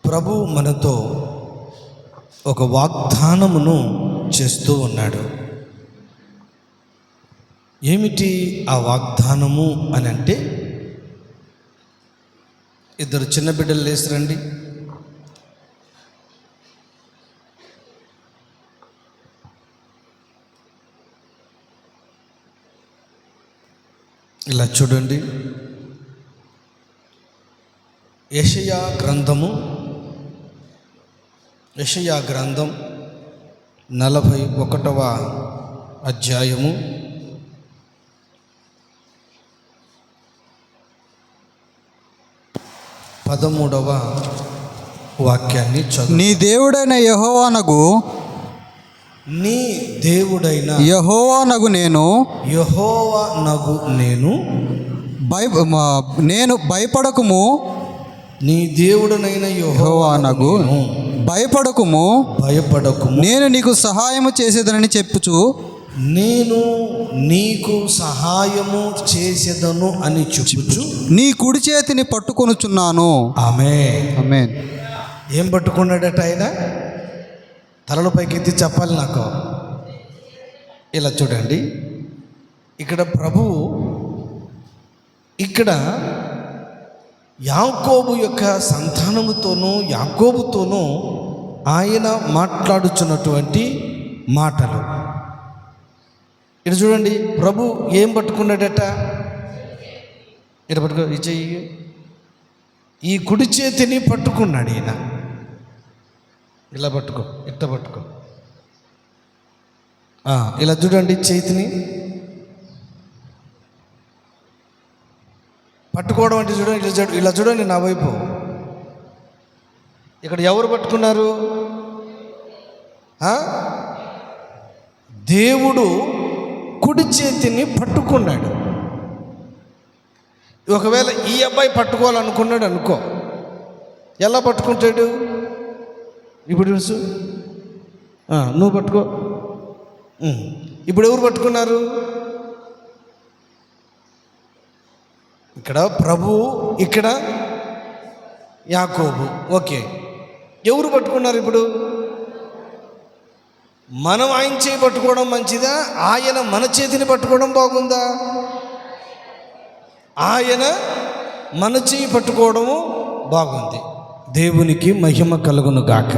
ప్రభువు మనతో ఒక వాగ్దానమును చేస్తూ ఉన్నాడు. ఏమిటి ఆ వాగ్దానము అని అంటే, ఇద్దరు చిన్న బిడ్డలు లేసిరండి. ఇలా చూడండి, యెషయా గ్రంథం 41వ అధ్యాయము 13వ వాక్యాన్ని చదువు. నీ దేవుడైన యెహోవానగు నేను భయపడకుము. నీ దేవుడనైన యెహోవానగు భయపడకుము, నేను నీకు సహాయము చేసేదనని చెప్పుచు, నేను నీకు సహాయము చేసేదను అని చెప్పుచు నీ కుడి చేతిని పట్టుకొనుచున్నాను. ఆమేన్. ఏం పట్టుకున్నాడట ఆయన? తలల పైకి ఎత్తి చెప్పాలి నాకు. ఇలా చూడండి, ఇక్కడ ప్రభువు ఇక్కడ యాకోబు యొక్క సంతానముతోనూ యాకోబుతోనూ ఆయన మాట్లాడుచున్నటువంటి మాటలు. ఇక్కడ చూడండి, ప్రభు ఏం పట్టుకున్నాడట? ఇక్కడ పట్టుకో, ఈ చెయ్యి, ఈ కుడి చేతిని పట్టుకున్నాడు ఈయన. ఇలా పట్టుకో, ఇట్ట పట్టుకో. ఇలా చూడండి, చేతిని పట్టుకోవడం అంటే చూడండి, ఇలా చూడండి నా వైపు. ఇక్కడ ఎవరు పట్టుకున్నారు? దేవుడు కుడి చేతిని పట్టుకున్నాడు. ఒకవేళ ఈ అబ్బాయి పట్టుకోవాలనుకున్నాడు అనుకో, ఎలా పట్టుకుంటాడు? ఇప్పుడు తెలుసు, నువ్వు పట్టుకో. ఇప్పుడు ఎవరు పట్టుకున్నారు? ఇక్కడ ప్రభువు, ఇక్కడ యాకోబు. ఓకే, ఎవరు పట్టుకున్నారు? ఇప్పుడు మనం ఆయన చేయి పట్టుకోవడం మంచిదా, ఆయన మన చేతిని పట్టుకోవడం బాగుందా? ఆయన మన చేయి పట్టుకోవడము బాగుంది. దేవునికి మహిమ కలుగును గాక.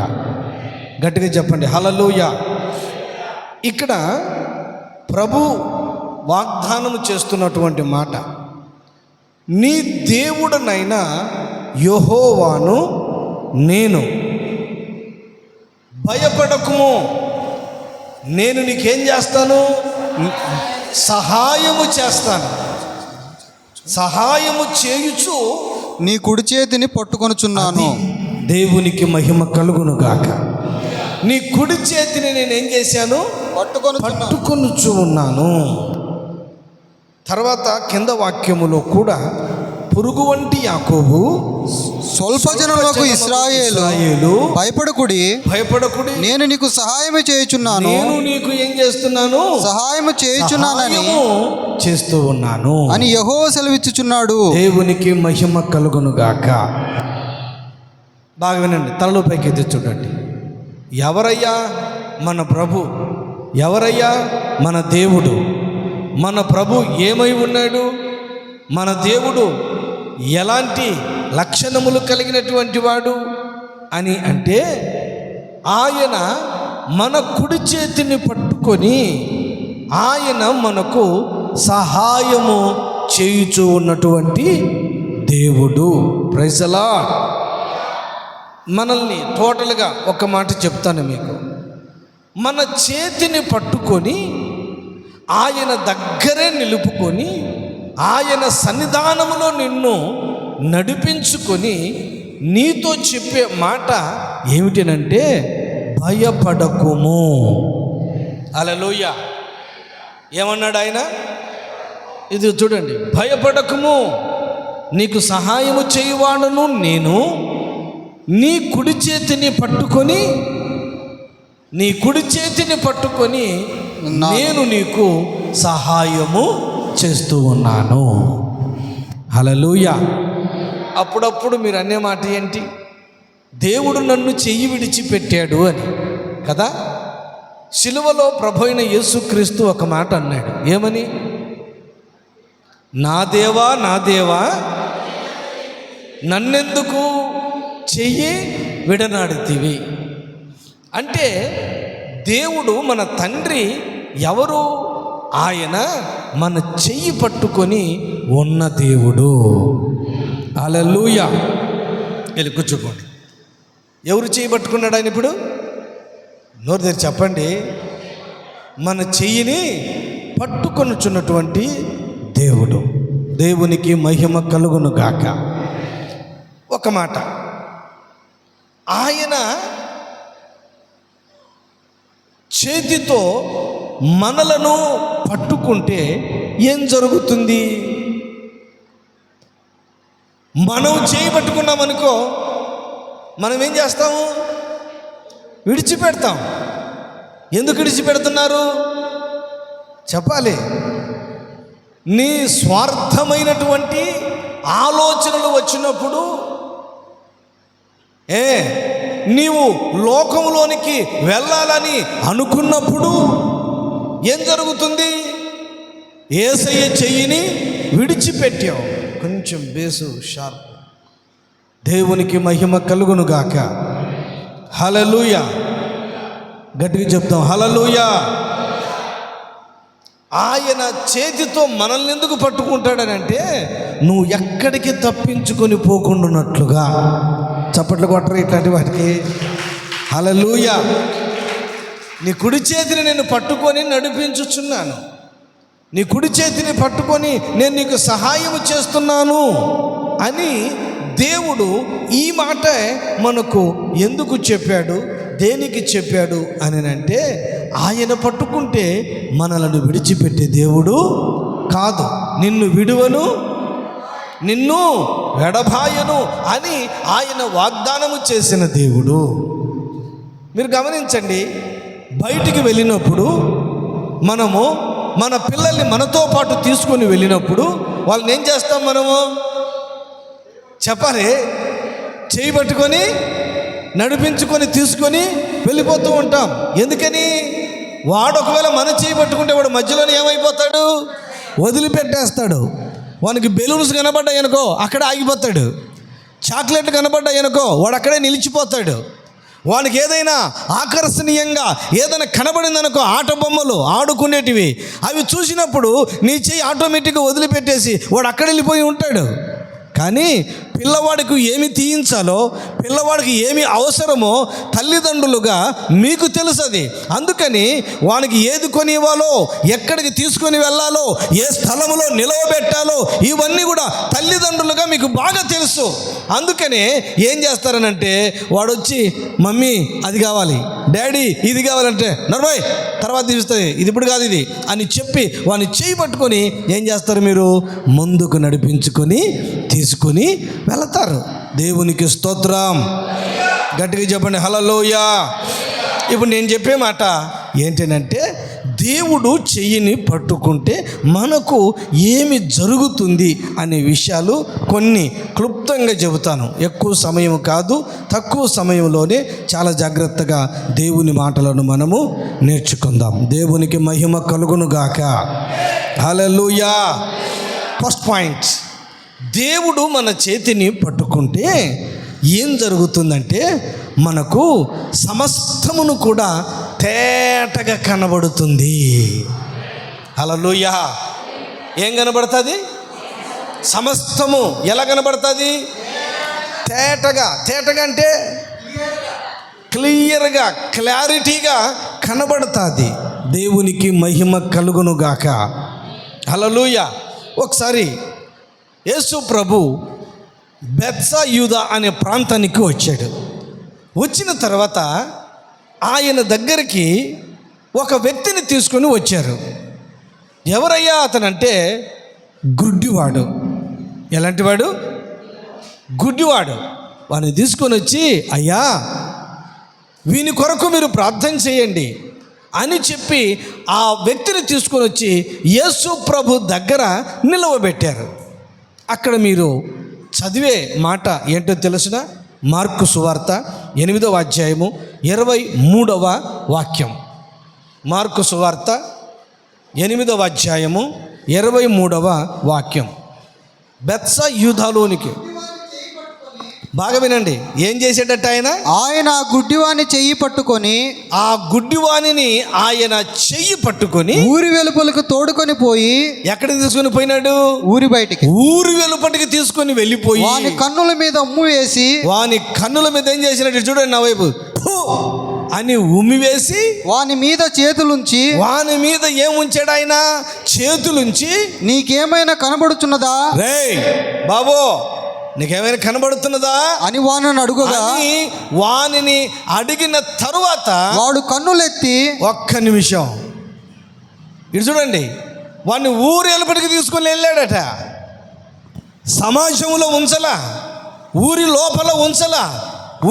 గట్టిగా చెప్పండి హల్లెలూయా. ఇక్కడ ప్రభు వాగ్దానము చేస్తున్నటువంటి మాట, నీ దేవుడనైనా యెహోవాను నేను, భయపడకుము, నేను నీకేం చేస్తాను? సహాయము చేస్తాను. సహాయము చేయుచు నీ కుడి చేతిని పట్టుకొనుచున్నాను. దేవునికి మహిమ కలుగును గాక. నీ కుడి చేతిని నేనేం చేశాను? పట్టుకొనుచు ఉన్నాను. తర్వాత కింద వాక్యములో కూడా, పురుగు వంటి యాకోబు, స్వల్పజనులకు ఇశ్రాయేలు భయపడకుడి, నేను నీకు సహాయము చేయుచున్నాను. నేను నీకు ఏం చేస్తున్నాను? సహాయము చేయుచున్నానని చేస్తూ ఉన్నాను అని యెహోవా సెలవిచ్చుచున్నాడు. దేవునికి మహిమ కలుగును గాక. బాగా వినండి, తలలో పైకి ఎత్తి చూడండి. ఎవరయ్యా మన ప్రభు? ఎవరయ్యా మన దేవుడు? మన ప్రభు ఏమై ఉన్నాడు? మన దేవుడు ఎలాంటి లక్షణములు కలిగినటువంటి వాడు అని అంటే, ఆయన మన కుడి చేతిని పట్టుకొని ఆయన మనకు సహాయము చేయుచూ ఉన్నటువంటి దేవుడు. Praise the lord. మనల్ని టోటల్గా ఒక మాట చెప్తాను మీకు. మన చేతిని పట్టుకొని ఆయన దగ్గరే నిలుపుకొని ఆయన సన్నిధానములో నిన్ను నడిపించుకొని నీతో చెప్పే మాట ఏమిటనంటే, భయపడకుము. హల్లెలూయా. ఏమన్నాడు ఆయన? ఇది చూడండి, భయపడకుము, నీకు సహాయము చేయువాడును నేను, నీ కుడి చేతిని పట్టుకొని నేను నీకు సహాయము చేస్తూ ఉన్నాను. హల్లెలూయా. అప్పుడప్పుడు మీరు అనే మాట ఏంటి? దేవుడు నన్ను చెయ్యి విడిచిపెట్టాడు అని కదా. సిలువలో ప్రభు అయిన యేసుక్రీస్తు ఒక మాట అన్నాడు. ఏమని? నా దేవా నా దేవా నన్నెందుకు చెయ్యి విడనాడితివి. అంటే దేవుడు మన తండ్రి ఎవరు? ఆయన మన చెయ్యి పట్టుకొని ఉన్న దేవుడు. హల్లెలూయా. వెళ్ళి కూర్చోకోండి. ఎవరు చెయ్యి పట్టుకున్నాడు ఆయన ఇప్పుడు? నోరు తెరిచి చెప్పండి. మన చెయ్యిని పట్టుకొనుచున్నటువంటి దేవుడు. దేవునికి మహిమ కలుగును గాక. ఒక మాట, ఆయన చేతితో మనలను పట్టుకుంటే ఏం జరుగుతుంది? మనం చేయి పట్టుకున్నామనుకో, మనం ఏం చేస్తాము? విడిచిపెడతాం. ఎందుకు విడిచిపెడుతున్నారు చెప్పాలి. నీ స్వార్థమైనటువంటి ఆలోచనలు వచ్చినప్పుడు, నీవు లోకంలోనికి వెళ్ళాలని అనుకున్నప్పుడు ఏం జరుగుతుంది? యేసయ్య చెయ్యిని విడిచిపెట్టావు. కొంచెం బేసు షార్ప్. దేవునికి మహిమ కలుగును గాక. హల్లెలూయా. గట్టిగా చెప్తాం హల్లెలూయా. ఆయన చేతితో మనల్ని ఎందుకు పట్టుకుంటాడనంటే, నువ్వు ఎక్కడికి తప్పించుకొని పోకుండాన్నట్లుగా. చప్పట్లు కొట్టరు ఇట్లాంటి వాటికి. హల్లెలూయా. నీ కుడి చేతిని నేను పట్టుకొని నడిపించుచున్నాను. నీ కుడి చేతిని పట్టుకొని నేను నీకు సహాయం చేస్తున్నాను అని దేవుడు ఈ మాట మనకు ఎందుకు చెప్పాడు? దేనికి చెప్పాడు అని అంటే, ఆయన పట్టుకుంటే మనలను విడిచిపెట్టే దేవుడు కాదు. నిన్ను విడువను, నిన్ను ఎడబాయను అని ఆయన వాగ్దానము చేసిన దేవుడు. మీరు గమనించండి, బయటికి వెళ్ళినప్పుడు మనము మన పిల్లల్ని మనతో పాటు తీసుకొని వెళ్ళినప్పుడు వాళ్ళని ఏం చేస్తాం? మనము చెప్పాలి, చేయి పట్టుకొని నడిపించుకొని తీసుకొని వెళ్ళిపోతూ ఉంటాం. ఎందుకని? వాడు ఒకవేళ మన చేయి పట్టుకుంటే వాడు మధ్యలోనే ఏమైపోతాడు? వదిలిపెట్టేస్తాడు. వానికి బెలూన్స్ కనబడ్డాయనుకో అక్కడే ఆగిపోతాడు. చాక్లెట్లు కనబడ్డాయనుకో వాడు అక్కడే నిలిచిపోతాడు. వానికి ఏదైనా ఆకర్షణీయంగా ఏదైనా కనబడిందనుకో, ఆట బొమ్మలు ఆడుకునేటివి, అవి చూసినప్పుడు నీ చెయ్యి ఆటోమేటిక్గా వదిలిపెట్టేసి వాడు అక్కడ వెళ్ళిపోయి ఉంటాడు. కానీ పిల్లవాడికి ఏమి తీయించాలో, పిల్లవాడికి ఏమి అవసరమో తల్లిదండ్రులుగా మీకు తెలుసది. అందుకని వానికి ఏది కొని ఇవ్వాలో, ఎక్కడికి తీసుకొని వెళ్ళాలో, ఏ స్థలంలో నిలవబెట్టాలో ఇవన్నీ కూడా తల్లిదండ్రులుగా మీకు బాగా తెలుసు. అందుకనే ఏం చేస్తారనంటే, వాడు వచ్చి మమ్మీ అది కావాలి, డాడీ ఇది కావాలంటే నర్మాయ్ తర్వాత తీస్తుంది, ఇది ఇప్పుడు కాదు ఇది అని చెప్పి వాడిని చేయి పట్టుకొని ఏం చేస్తారు? మీరు ముందుకు నడిపించుకొని తీసుకొని వెళతారు. దేవునికి స్తోత్రం. గట్టిగా చెప్పండి హల్లెలూయా. ఇప్పుడు నేను చెప్పే మాట ఏంటంటే, దేవుడు చెయ్యిని పట్టుకుంటే మనకు ఏమి జరుగుతుంది అనే విషయాలు కొన్ని క్లుప్తంగా చెబుతాను. ఎక్కువ సమయం కాదు, తక్కువ సమయంలోనే చాలా జాగ్రత్తగా దేవుని మాటలను మనము నేర్చుకుందాం. దేవునికి మహిమ కలుగును గాక. హల్లెలూయా. ఫస్ట్ పాయింట్, దేవుడు మన చేతిని పట్టుకుంటే ఏం జరుగుతుందంటే, మనకు సమస్తమును కూడా తేటగా కనబడుతుంది. హల్లెలూయా. ఏం కనబడుతుంది? సమస్తము ఎలా కనబడుతుంది? తేటగా. తేటగా అంటే క్లియర్గా, క్లారిటీగా కనబడుతుంది. దేవునికి మహిమ కలుగును గాక. హల్లెలూయా. ఒకసారి యేసు ప్రభు బెత్సయూదా అనే ప్రాంతానికి వచ్చాడు. వచ్చిన తర్వాత ఆయన దగ్గరికి ఒక వ్యక్తిని తీసుకొని వచ్చారు. ఎవరయ్యా అతనంటే, గుడ్డివాడు. ఎలాంటి వాడు? గుడ్డివాడు. వాడిని తీసుకొని వచ్చి, అయ్యా వీని కొరకు మీరు ప్రార్థన చేయండి అని చెప్పి ఆ వ్యక్తిని తీసుకొని వచ్చి యేసు ప్రభు దగ్గర నిలవబెట్టారు. అక్కడ మీరు చదివే మాట ఏంటో తెలుసునా? మార్కు సువార్త 8వ అధ్యాయము 23వ వాక్యం. మార్కు సువార్త 8వ అధ్యాయము 23వ వాక్యం. బెత్సయూదాలోనికి, బాగా వినండి, ఏం చేసేటట్టు ఆయన గుడ్డివాని చెయ్యి పట్టుకొని, ఆ గుడ్డివానిని ఆయన చెయ్యి పట్టుకొని ఊరి వెలుపలకు తోడుకొని పోయి, ఎక్కడికి తీసుకొని పోయినాడు? ఊరి బయటికి, ఊరి వెలుపటికి తీసుకొని వెళ్ళిపోయి వాని కన్నుల మీద ఉమ్ము వేసి, వాని కన్నుల మీద ఏం చేసినట్టు చూడండి, నా వైపు ఫు అని ఉమ్మివేసి, వాని మీద చేతులుంచి, వాని మీద ఏముంచాడు ఆయన? చేతులుంచి, నీకేమైనా కనబడుచున్నదా రేయ్ బాబో, నీకేమైనా కనబడుతున్నదా అని వానిని అడుగుగా, వానిని అడిగిన తరువాత వాడు కన్నులెత్తి, ఒక్క నిమిషం ఇటు చూడండి, వాడిని ఊరు వెలుపటికి తీసుకొని వెళ్ళాడట. సమాజంలో ఉంచలా, ఊరి లోపల ఉంచలా,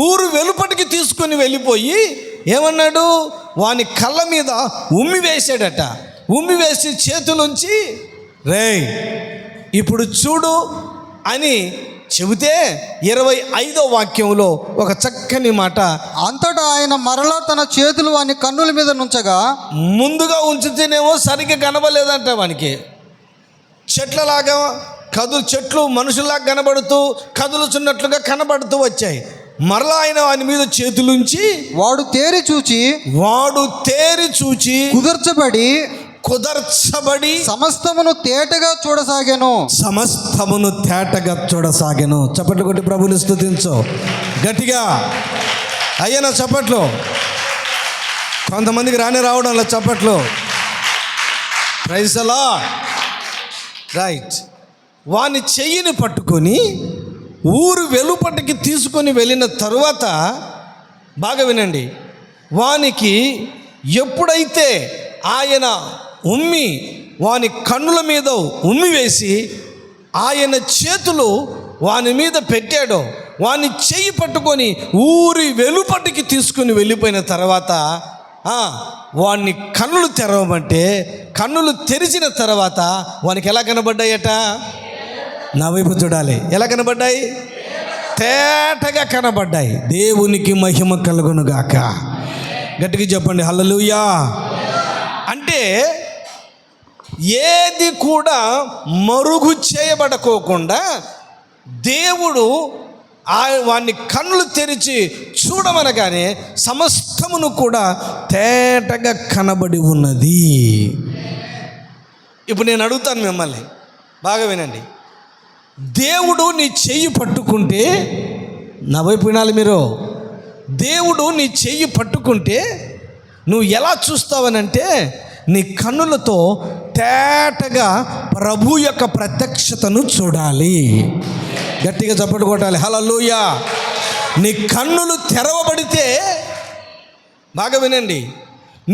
ఊరు వెలుపటికి తీసుకొని వెళ్ళిపోయి ఏమన్నాడు? వాని కళ్ళ మీద ఉమ్మి వేసాడట. ఉమ్మి వేసి చేతులుంచి, రేయ్ ఇప్పుడు చూడు అని చెబితే 25వ వాక్యంలో ఒక చక్కని మాట. అంతటా ఆయన మరలా తన చేతులు వాని కన్నుల మీద నుంచగా, ముందుగా ఉంచితేనేమో సరిగ్గా కనబడలేదంట వానికి. చెట్లలాగా చెట్లు మనుషుల్లాగా కనబడుతూ కదులుచున్నట్లుగా కనబడుతూ వచ్చాయి. మరలా ఆయన వాని మీద చేతులుంచి, వాడు తేరి చూచి కుదర్చబడి సమస్తమును తేటగా చూడసాగాను. చప్పట్లు కొట్టి ప్రభుని స్తుతించు గట్టిగా. అయ్యనా చప్పట్లు. కొంతమందికి రావడంలో చప్పట్లు. Praise the lord. రైట్. వాని చెయ్యిని పట్టుకొని ఊరు వెలుపటికి తీసుకొని వెళ్ళిన తరువాత, బాగా వినండి, వానికి ఎప్పుడైతే ఆయన వాని కన్నుల మీద ఉమ్మి వేసి ఆయన చేతులు వాని మీద పెట్టాడో, వాని చెయ్యి పట్టుకొని ఊరి వెలుపటికి తీసుకుని వెళ్ళిపోయిన తర్వాత వాడిని కన్నులు తెరవమంటే కన్నులు తెరిచిన తర్వాత వానికి ఎలా కనబడ్డాయట? నా వైపు చూడాలి. ఎలా కనబడ్డాయి? తేటగా కనబడ్డాయి. దేవునికి మహిమ కలుగునుగాక. గట్టిగా చెప్పండి హల్లెలూయా. అంటే ఏది కూడా మరుగు చేయబడకోకుండా దేవుడు వాడిని కన్నులు తెరిచి చూడమనగానే సమస్తమును కూడా తేటగా కనబడి ఉన్నది. ఇప్పుడు నేను అడుగుతాను మిమ్మల్ని, బాగా వినండి. దేవుడు నీ చెయ్యి పట్టుకుంటే, నా వైపు వినాలి మీరు, దేవుడు నీ చెయ్యి పట్టుకుంటే నువ్వు ఎలా చూస్తావనంటే, నీ కన్నులతో తేటగా ప్రభు యొక్క ప్రత్యక్షతను చూడాలి. గట్టిగా చప్పట్లు కొట్టాలి హల్లెలూయా. నీ కన్నులు తెరవబడితే, బాగా వినండి,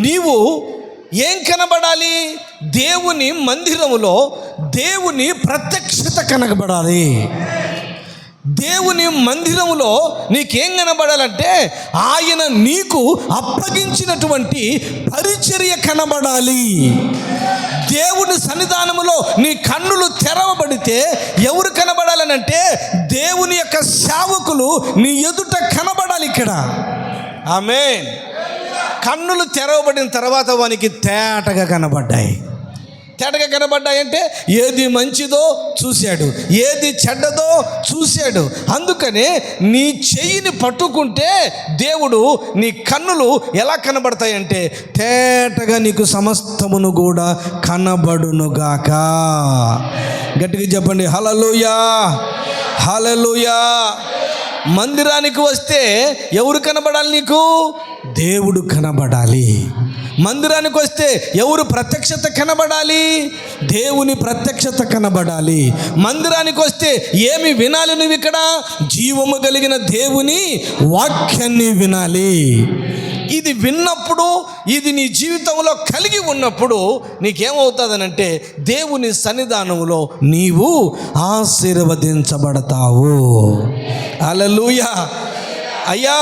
నీవు ఏం కనబడాలి? దేవుని మందిరములో దేవుని ప్రత్యక్షత కనబడాలి. దేవుని మందిరములో నీకేం కనబడాలంటే ఆయన నీకు అప్పగించినటువంటి పరిచర్య కనబడాలి. దేవుని సన్నిధానములో నీ కన్నులు తెరవబడితే ఎవరు కనబడాలనంటే దేవుని యొక్క సేవకులు నీ ఎదుట కనబడాలి. ఇక్కడ ఆమేన్. కన్నులు తెరవబడిన తర్వాత వానికి తేటగా కనబడ్డాయి. తేటగా కనబడ్డాయంటే ఏది మంచిదో చూశాడు, ఏది చెడ్డదో చూశాడు. అందుకనే నీ చెయ్యిని పట్టుకుంటే దేవుడు నీ కన్నులు ఎలా కనబడతాయంటే తేటగా నీకు సమస్తమును కూడా కనబడునుగాక. గట్టిగా చెప్పండి హల్లెలూయా, హల్లెలూయా. మందిరానికి వస్తే ఎవరు కనబడాలి? నీకు దేవుడు కనబడాలి. మందిరానికి వస్తే ఎవరు ప్రత్యక్షత కనబడాలి? దేవుని ప్రత్యక్షత కనబడాలి. మందిరానికి వస్తే ఏమి వినాలి నువ్వు? ఇక్కడ జీవము కలిగిన దేవుని వాక్యాన్ని వినాలి. ఇది విన్నప్పుడు, ఇది నీ జీవితంలో కలిగి ఉన్నప్పుడు నీకేమవుతుందనంటే దేవుని సన్నిధానంలో నీవు ఆశీర్వదించబడతావు. హల్లెలూయా. అయ్యా,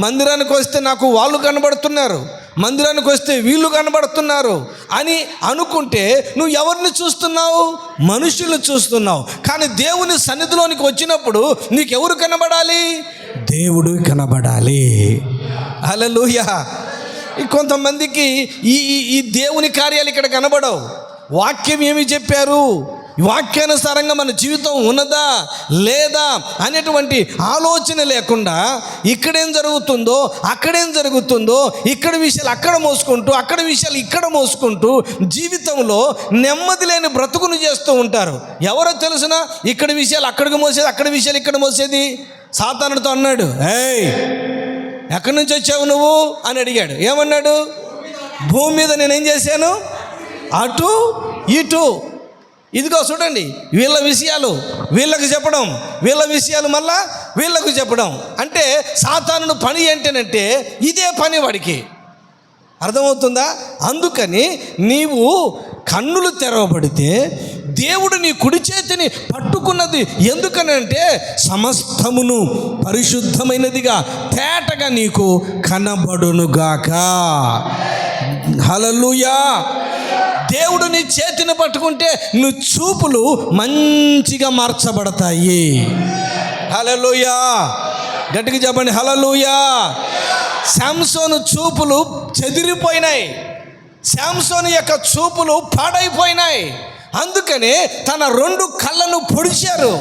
మందిరానికి వస్తే నాకు వాళ్ళు కనబడుతున్నారు, మందిరానికి వస్తే వీళ్ళు కనబడుతున్నారు అని అనుకుంటే నువ్వు ఎవరిని చూస్తున్నావు? మనుషులను చూస్తున్నావు. కానీ దేవుని సన్నిధిలోనికి వచ్చినప్పుడు నీకెవరు కనబడాలి? దేవుడు కనబడాలి. హల్లెలూయా. కొంతమందికి ఈ ఈ దేవుని కార్యాలు ఇక్కడ కనబడవు. వాక్యం ఏమి చెప్పారు, వాక్యానుసారంగా మన జీవితం ఉన్నదా లేదా అనేటువంటి ఆలోచన లేకుండా ఇక్కడేం జరుగుతుందో అక్కడేం జరుగుతుందో, ఇక్కడ విషయాలు అక్కడ మోసుకుంటూ అక్కడ విషయాలు ఇక్కడ మోసుకుంటూ జీవితంలో నెమ్మది లేని బ్రతుకును చేస్తూ ఉంటారు. ఎవరో తెలుసునా ఇక్కడ విషయాలు అక్కడికి మోసేది, అక్కడ విషయాలు ఇక్కడ మోసేది? సాతానుడితో అన్నాడు, ఏయ్ ఎక్కడి నుంచి వచ్చావు నువ్వు అని అడిగాడు. ఏమన్నాడు? భూమి మీద నేనేం చేశాను, అటు ఇటు. ఇదిగో చూడండి, వీళ్ళ విషయాలు వీళ్ళకు చెప్పడం, వీళ్ళ విషయాలు మళ్ళా వీళ్ళకు చెప్పడం. అంటే సాతానుడు పని ఏంటంటే ఇదే పని వాడికి. అర్థమవుతుందా? అందుకని నీవు కన్నులు తెరవబడితే దేవుడు నీ కుడి చేతిని పట్టుకున్నది ఎందుకనంటే సమస్తమును పరిశుద్ధమైనదిగా తేటగా నీకు కనబడునుగాక. హల్లెలూయా. దేవుడు నీ చేతిని పట్టుకుంటే నీ చూపులు మంచిగా మార్చబడతాయి. హల్లెలూయా. గట్టిగా చెప్పండి హల్లెలూయా. శాంసోను చూపులు చెదిరిపోయినాయి, శాంసోను యొక్క చూపులు పాడైపోయినాయి. అందుకనే తన 2 కళ్ళను పొడిచారు,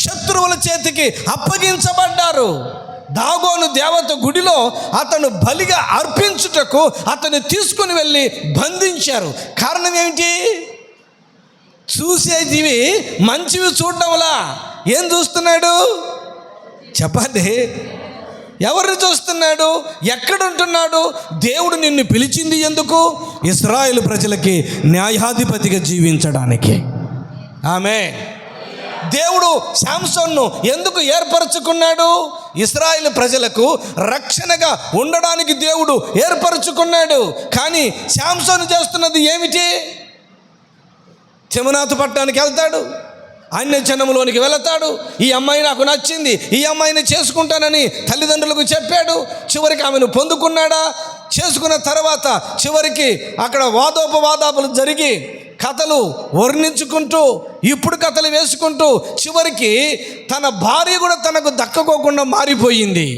శత్రువుల చేతికి అప్పగించబడ్డారు. దాగోను దేవత గుడిలో అతను బలిగా అర్పించుటకు అతను తీసుకుని వెళ్ళి బంధించారు. కారణం ఏమిటి? చూసేదివి మంచివి చూడడంలా ఏం చూస్తున్నాడు చెప్పండి? ఎవరిని చూస్తున్నాడు? ఎక్కడుంటున్నాడు? దేవుడు నిన్ను పిలిచింది ఎందుకు? ఇశ్రాయేలు ప్రజలకి న్యాయాధిపతిగా జీవించడానికి. ఆమేన్. దేవుడు శాంసోన్ను ఎందుకు ఏర్పరచుకున్నాడు? ఇశ్రాయేలు ప్రజలకు రక్షణగా ఉండడానికి దేవుడు ఏర్పరచుకున్నాడు. కానీ శాంసోను చేస్తున్నది ఏమిటి? తిమ్నాతు పట్టణానికి వెళ్తాడు, అన్యజనములోనికి వెళతాడు. ఈ అమ్మాయి నాకు నచ్చింది, ఈ అమ్మాయిని చేసుకుంటానని తల్లిదండ్రులకు చెప్పాడు. చివరికి ఆమెను పొందుకున్నాడా? చేసుకున్న తర్వాత చివరికి అక్కడ వాదోపవాదాలు జరిగి కథలు వర్ణించుకుంటూ ఇప్పుడు కథలు వేసుకుంటూ చివరికి తన భార్య కూడా తనకు దక్కకోకుండా మారిపోయింది.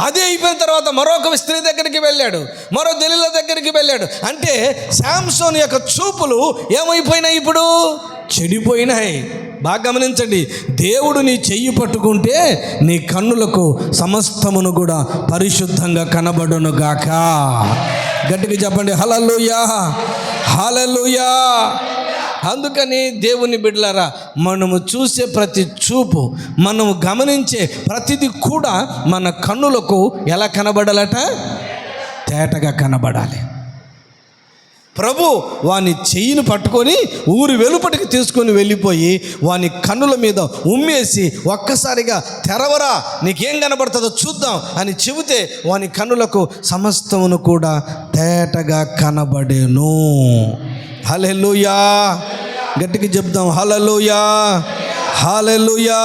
అదే అయిపోయిన తర్వాత మరొక స్త్రీ దగ్గరికి వెళ్ళాడు, మరో దళిల దగ్గరికి వెళ్ళాడు. అంటే శాంసోన్ యొక్క చూపులు ఏమైపోయినాయి? ఇప్పుడు చెడిపోయినాయి. బాగా గమనించండి, దేవుడు నీ చెయ్యి పట్టుకుంటే నీ కన్నులకు సమస్తమును కూడా పరిశుద్ధంగా కనబడును గాక. గట్టిగా చెప్పండి హల్లెలూయా, హల్లెలూయా. అందుకని దేవుని బిడ్డలారా, మనము చూసే ప్రతి చూపు, మనము గమనించే ప్రతిదీ కూడా మన కన్నులకు ఎలా కనబడాలట? తేటగా కనబడాలి. ప్రభు వాని చెయ్యిని పట్టుకొని ఊరి వెలుపటికి తీసుకొని వెళ్ళిపోయి వాని కన్నుల మీద ఉమ్మేసి ఒక్కసారిగా తెరవరా, నీకేం కనబడుతుందో చూద్దాం అని చెబితే వాని కన్నులకు సమస్తమును కూడా తేటగా కనబడేను. హల్లెలూయా. గట్టిగా చెప్దాం హల్లెలూయా, హల్లెలూయా.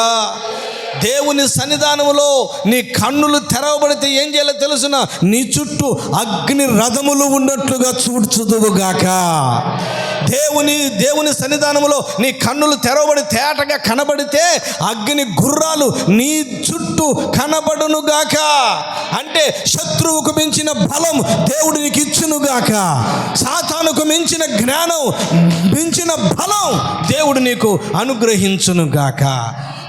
దేవుని సన్నిధానములో నీ కన్నులు తెరవబడితే ఏం చేయాలో తెలుసునా? నీ చుట్టూ అగ్ని రథములు ఉన్నట్లుగా చూడ్చుదువుగాక. దేవుని సన్నిధానములో నీ కన్నులు తెరవబడి తేటగా కనబడితే అగ్ని గుర్రాలు నీ చుట్టూ కనబడునుగాక. అంటే శత్రువుకు మించిన బలం దేవుడు నీకు ఇచ్చునుగాక. సాతానుకు మించిన జ్ఞానం, మించిన బలం దేవుడు నీకు అనుగ్రహించునుగాక.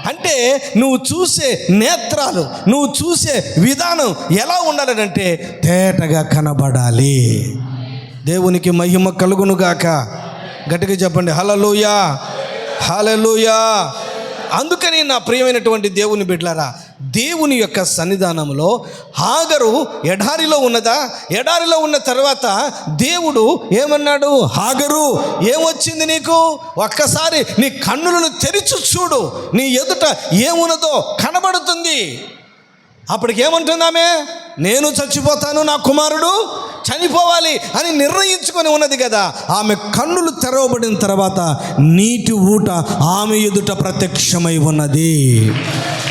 అంటే నువ్వు చూసే నేత్రాలు, నువ్వు చూసే విధానం ఎలా ఉండాలంటే తేటగా కనబడాలి. దేవునికి మహిమ కలుగునుగాక. గట్టిగా చెప్పండి హల్లెలూయా, హల్లెలూయా. అందుకని నా ప్రియమైనటువంటి దేవుని బిడ్డలారా, దేవుని యొక్క సన్నిధానంలో హాగరు ఎడారిలో ఉన్నదా? ఎడారిలో ఉన్న తర్వాత దేవుడు ఏమన్నాడు? హాగరు, ఏమొచ్చింది నీకు? ఒక్కసారి నీ కన్నులను తెరిచి చూడు, నీ ఎదుట ఏమున్నదో కనబడుతుంది. అప్పటికేమంటుంది ఆమె? నేను చచ్చిపోతాను, నా కుమారుడు చనిపోవాలి అని నిర్ణయించుకొని ఉన్నది కదా. ఆమె కన్నులు తెరవబడిన తర్వాత నీటి ఊట ఆమె ఎదుట ప్రత్యక్షమై ఉన్నది.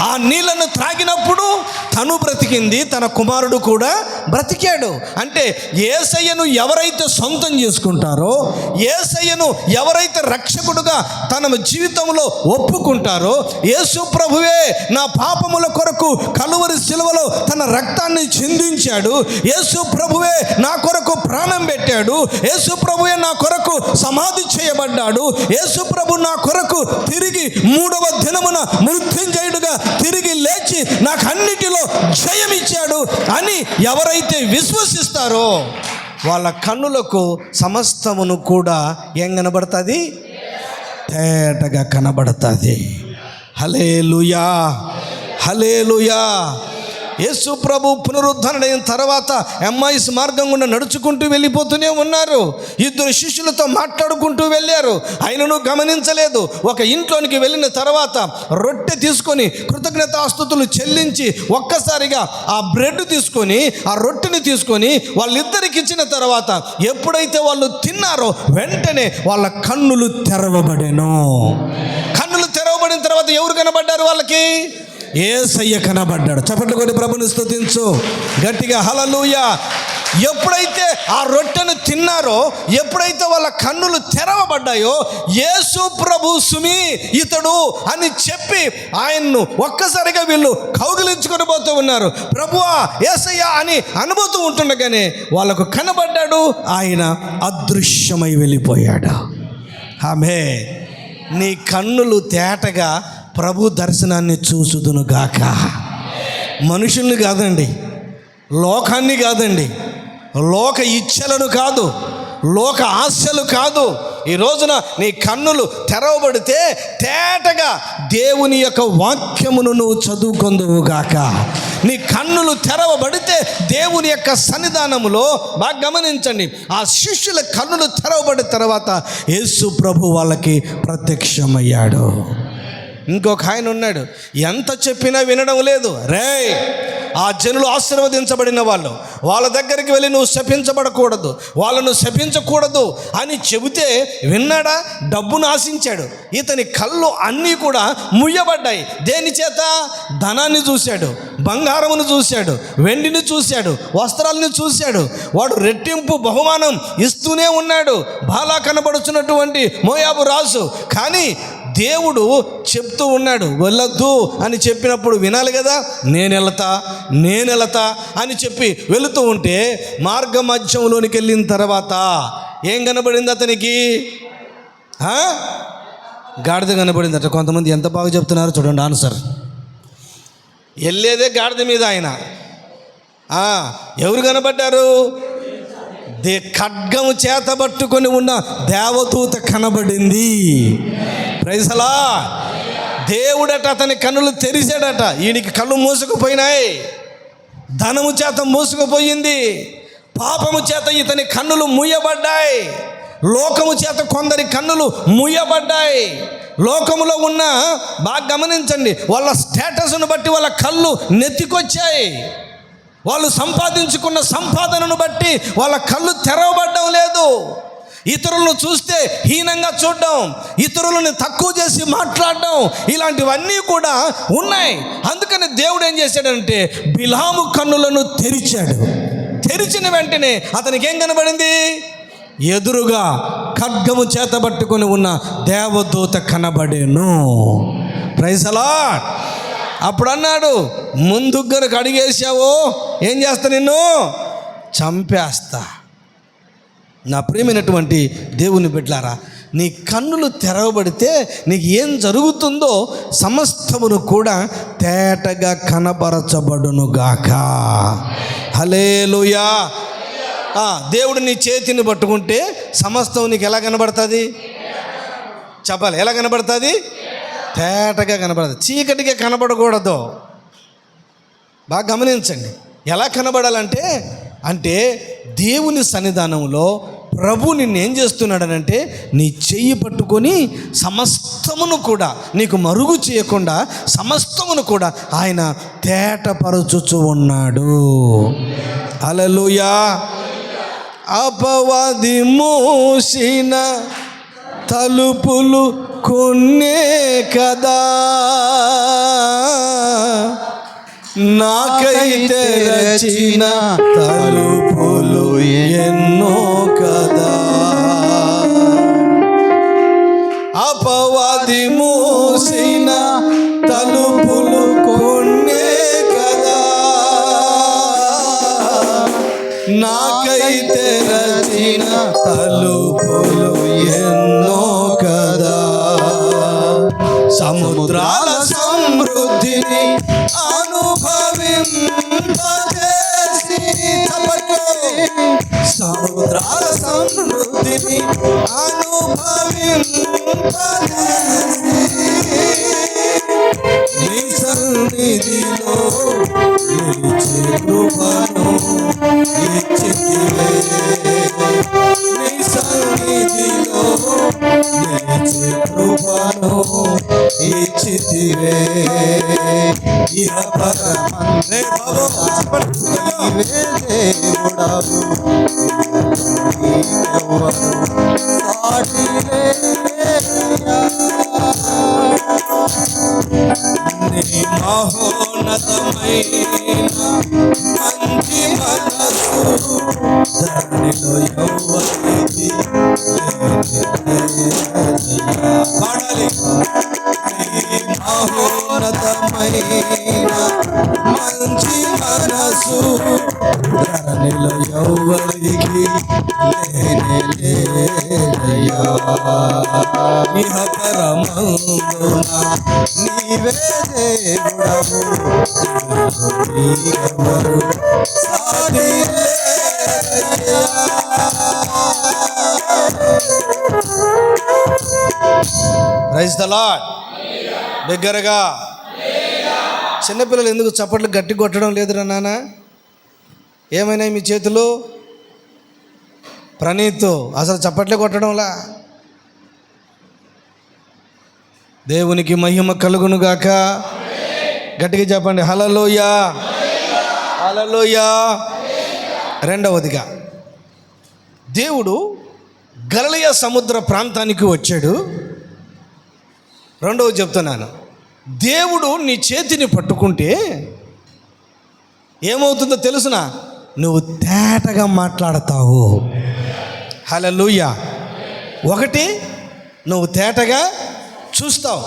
ఆ నీళ్లను త్రాగినప్పుడు తను బ్రతికింది, తన కుమారుడు కూడా బ్రతికాడు. అంటే యేసయ్యను ఎవరైతే సొంతం చేసుకుంటారో, యేసయ్యను ఎవరైతే రక్షకుడుగా తన జీవితంలో ఒప్పుకుంటారో, యేసు ప్రభువే నా పాపముల కొరకు కలువరి శిలువలో తన రక్తాన్ని చిందించాడు, యేసు ప్రభువే నా కొరకు ప్రాణం పెట్టాడు, యేసు ప్రభువే నా కొరకు సమాధి చేయబడ్డాడు, యేసు ప్రభు నా కొరకు తిరిగి 3వ దినమున మృత్యుంజయుడుగా తిరిగి లేచి నాకు అన్నిటిలో జయమిచ్చాడు అని ఎవరైతే విశ్వసిస్తారో వాళ్ళ కన్నులకు సమస్తమును కూడా ఏం కనబడుతుంది? తేటగా కనబడుతుంది. హల్లెలూయా, హల్లెలూయా. యేసు ప్రభు పునరుద్ధరణ అయిన తర్వాత ఎమ్మాయిస్ మార్గం గుండా నడుచుకుంటూ వెళ్ళిపోతూనే ఉన్నారు. 2 శిష్యులతో మాట్లాడుకుంటూ వెళ్ళారు. ఆయనను గమనించలేదు. ఒక ఇంట్లోనికి వెళ్ళిన తర్వాత రొట్టె తీసుకొని కృతజ్ఞతాస్తుతులు చెల్లించి ఒక్కసారిగా ఆ బ్రెడ్ తీసుకొని ఆ రొట్టెని తీసుకొని వాళ్ళిద్దరికి ఇచ్చిన తర్వాత ఎప్పుడైతే వాళ్ళు తిన్నారో వెంటనే వాళ్ళ కన్నులు తెరవబడెను. కన్నులు తెరవబడిన తర్వాత ఎవరు కనబడ్డారు? వాళ్ళకి యేసయ్య కనబడ్డాడు. చప్పట్లు కొట్టి ప్రభుని స్తుతించు గట్టిగా, హల్లెలూయా. ఎప్పుడైతే ఆ రొట్టెను తిన్నారో, ఎప్పుడైతే వాళ్ళ కన్నులు తెరవబడ్డాయో, యేసు ప్రభు సుమి ఇతడు అని చెప్పి ఆయన్ను ఒక్కసారిగా వీళ్ళు కౌగిలించుకొని పోతూ ఉన్నారు. ప్రభువా, యేసయ్య అని అనుభూతి ఉంటుండగానే వాళ్ళకు కనబడ్డాడు. ఆయన అదృశ్యమై వెళ్ళిపోయాడు. ఆమె నీ కన్నులు తేటగా ప్రభు దర్శనాన్ని చూసుదును గాక. మనుషుల్ని కాదండి, లోకాన్ని కాదండి, లోక ఇచ్ఛలను కాదు, లోక ఆశలు కాదు. ఈ రోజున నీ కన్నులు తెరవబడితే తేటగా దేవుని యొక్క వాక్యమును నువ్వు చదువుకొందువు గాక. నీ కన్నులు తెరవబడితే దేవుని యొక్క సన్నిధానములో బాగా గమనించండి. ఆ శిష్యుల కన్నులు తెరవబడిన తర్వాత యేసు ప్రభు వాళ్ళకి ప్రత్యక్షమయ్యాడు. ఇంకొక ఆయన ఉన్నాడు, ఎంత చెప్పినా వినడం లేదు. రేయ్, ఆ జనులు ఆశీర్వదించబడిన వాళ్ళు, వాళ్ళ దగ్గరికి వెళ్ళి నువ్వు శపించబడకూడదు, వాళ్ళను శపించకూడదు అని చెబితే విన్నాడా? డబ్బును ఆశించాడు. ఇతని కళ్ళు అన్నీ కూడా ముయ్యబడ్డాయి. దేని చేత? ధనాన్ని చూశాడు, బంగారమును చూశాడు, వెండిని చూశాడు, వస్త్రాలను చూశాడు. వాడు రెట్టింపు బహుమానం ఇస్తూనే ఉన్నాడు, బాలా కనబడుచున్నటువంటి మోయాబు రాజు. కానీ దేవుడు చెప్తూ ఉన్నాడు, వెళ్ళొద్దు అని చెప్పినప్పుడు వినాలి కదా. నేను వెళతా అని చెప్పి వెళుతూ ఉంటే మార్గ మధ్యంలోనికి వెళ్ళిన తర్వాత ఏం కనబడింది అతనికి? గాడిద కనబడిందట. కొంతమంది ఎంత బాగా చెప్తున్నారు చూడండి ఆన్సర్. వెళ్ళేదే గాడిద మీద ఆయన. ఎవరు కనబడ్డారు? ఖడ్గము చేత పట్టుకొని ఉన్న దేవదూత కనబడింది. Praise the lord. దేవుడట అతని కన్నులు తెరిచాడట. ఈయనకి కళ్ళు మూసుకుపోయినాయి, ధనము చేత మూసుకుపోయింది, పాపము చేత ఇతని కన్నులు మూయబడ్డాయి, లోకము చేత కొందరి కన్నులు మూయబడ్డాయి. లోకములో ఉన్న బాగా గమనించండి, వాళ్ళ స్టేటస్ను బట్టి వాళ్ళ కళ్ళు నెత్తికొచ్చాయి. వాళ్ళు సంపాదించుకున్న సంపాదనను బట్టి వాళ్ళ కళ్ళు తెరవబడ్డం లేదు. ఇతరులను చూస్తే హీనంగా చూడడం, ఇతరులను తక్కువ చేసి మాట్లాడడం, ఇలాంటివన్నీ కూడా ఉన్నాయి. అందుకని దేవుడు ఏం చేశాడంటే బిలాము కన్నులను తెరిచాడు. తెరిచిన వెంటనే అతనికి ఏం కనబడింది? ఎదురుగా ఖడ్గము చేత పట్టుకొని ఉన్న దేవదూత కనబడేను. Praise the lord. అప్పుడు అన్నాడు, ముందు గనుక అడిగేసావో ఏం చేస్తా? నిన్ను చంపేస్తా. నా ప్రియమైనటువంటి దేవుని బిడ్డలారా, నీ కన్నులు తెరవబడితే నీకు ఏం జరుగుతుందో సమస్తమును కూడా తేటగా కనబరచబడునుగాక. హల్లెలూయా. దేవుడు నీ చేతిని పట్టుకుంటే సమస్తం నీకు ఎలా కనబడుతుంది? చెప్పాలి, ఎలా కనబడుతుంది? తేటగా కనబడదు, చీకటిగా కనబడకూడదు. బాగా గమనించండి. ఎలా కనబడాలంటే దేవుని సన్నిధానంలో ప్రభు నిన్నేం చేస్తున్నాడనంటే నీ చెయ్యి పట్టుకొని సమస్తమును కూడా నీకు మరుగు చేయకుండా సమస్తమును కూడా ఆయన తేటపరచుచు ఉన్నాడు. హల్లెలూయా. అపవాది మూసిన తలుపులు కొన్నే కదా, నాకై తెరచిన తలుపులు ఎన్నో కదా. అపవాది మూసిన తలుపులు కొన్నే కదా, నాకై తెరచిన తలుపులు ఎన్నో కదా. సముద్రాల సమృద్ధిని అనుభవింపజేసి, సముద్రాల సమృద్ధిని అనుభవింపజేసి, నీ సన్నిధిలో నిలిచే కృపను ఇచ్చితివే, నీ సన్నిధిలో నిలిచే కృపను ఇచ్చితివే. ఇహపరమందే నీవే దేవుడవు, నీకెవ్వరు సాటి లేరయ్యా. నీ మహోన్నతమైన మంచి మనసు ధరణిలో ఎవ్వరికి పాడాలి. నీ మహోన్నతమైన మంచి మనసు ధరణిలో ఎవ్వరికి లేనయ్యా. ఇహపరమందున నీవే దేవుడవు, నీకెవ్వరు సాటి లేరయ్యా. Praise the Lord. బిగ్గరగా. చిన్నపిల్లలు ఎందుకు చప్పట్లు గట్టి కొట్టడం లేదురా నాన్న? ఏమైనా మీ చేతులు? ప్రణీత్ అసలు చప్పట్లే కొట్టడంలా. దేవునికి మహిమ కలుగునుగాక. గట్టిగా చెప్పండి హల్లెలూయా, హల్లెలూయా. రెండవదిగా, దేవుడు గలిలయ సముద్ర ప్రాంతానికి వచ్చాడు. రెండవది చెప్తున్నాను, దేవుడు నీ చేతిని పట్టుకుంటే ఏమవుతుందో తెలుసునా? నువ్వు తేటగా మాట్లాడతావు. హల్లెలూయా. ఒకటి, నువ్వు తేటగా చూస్తావు.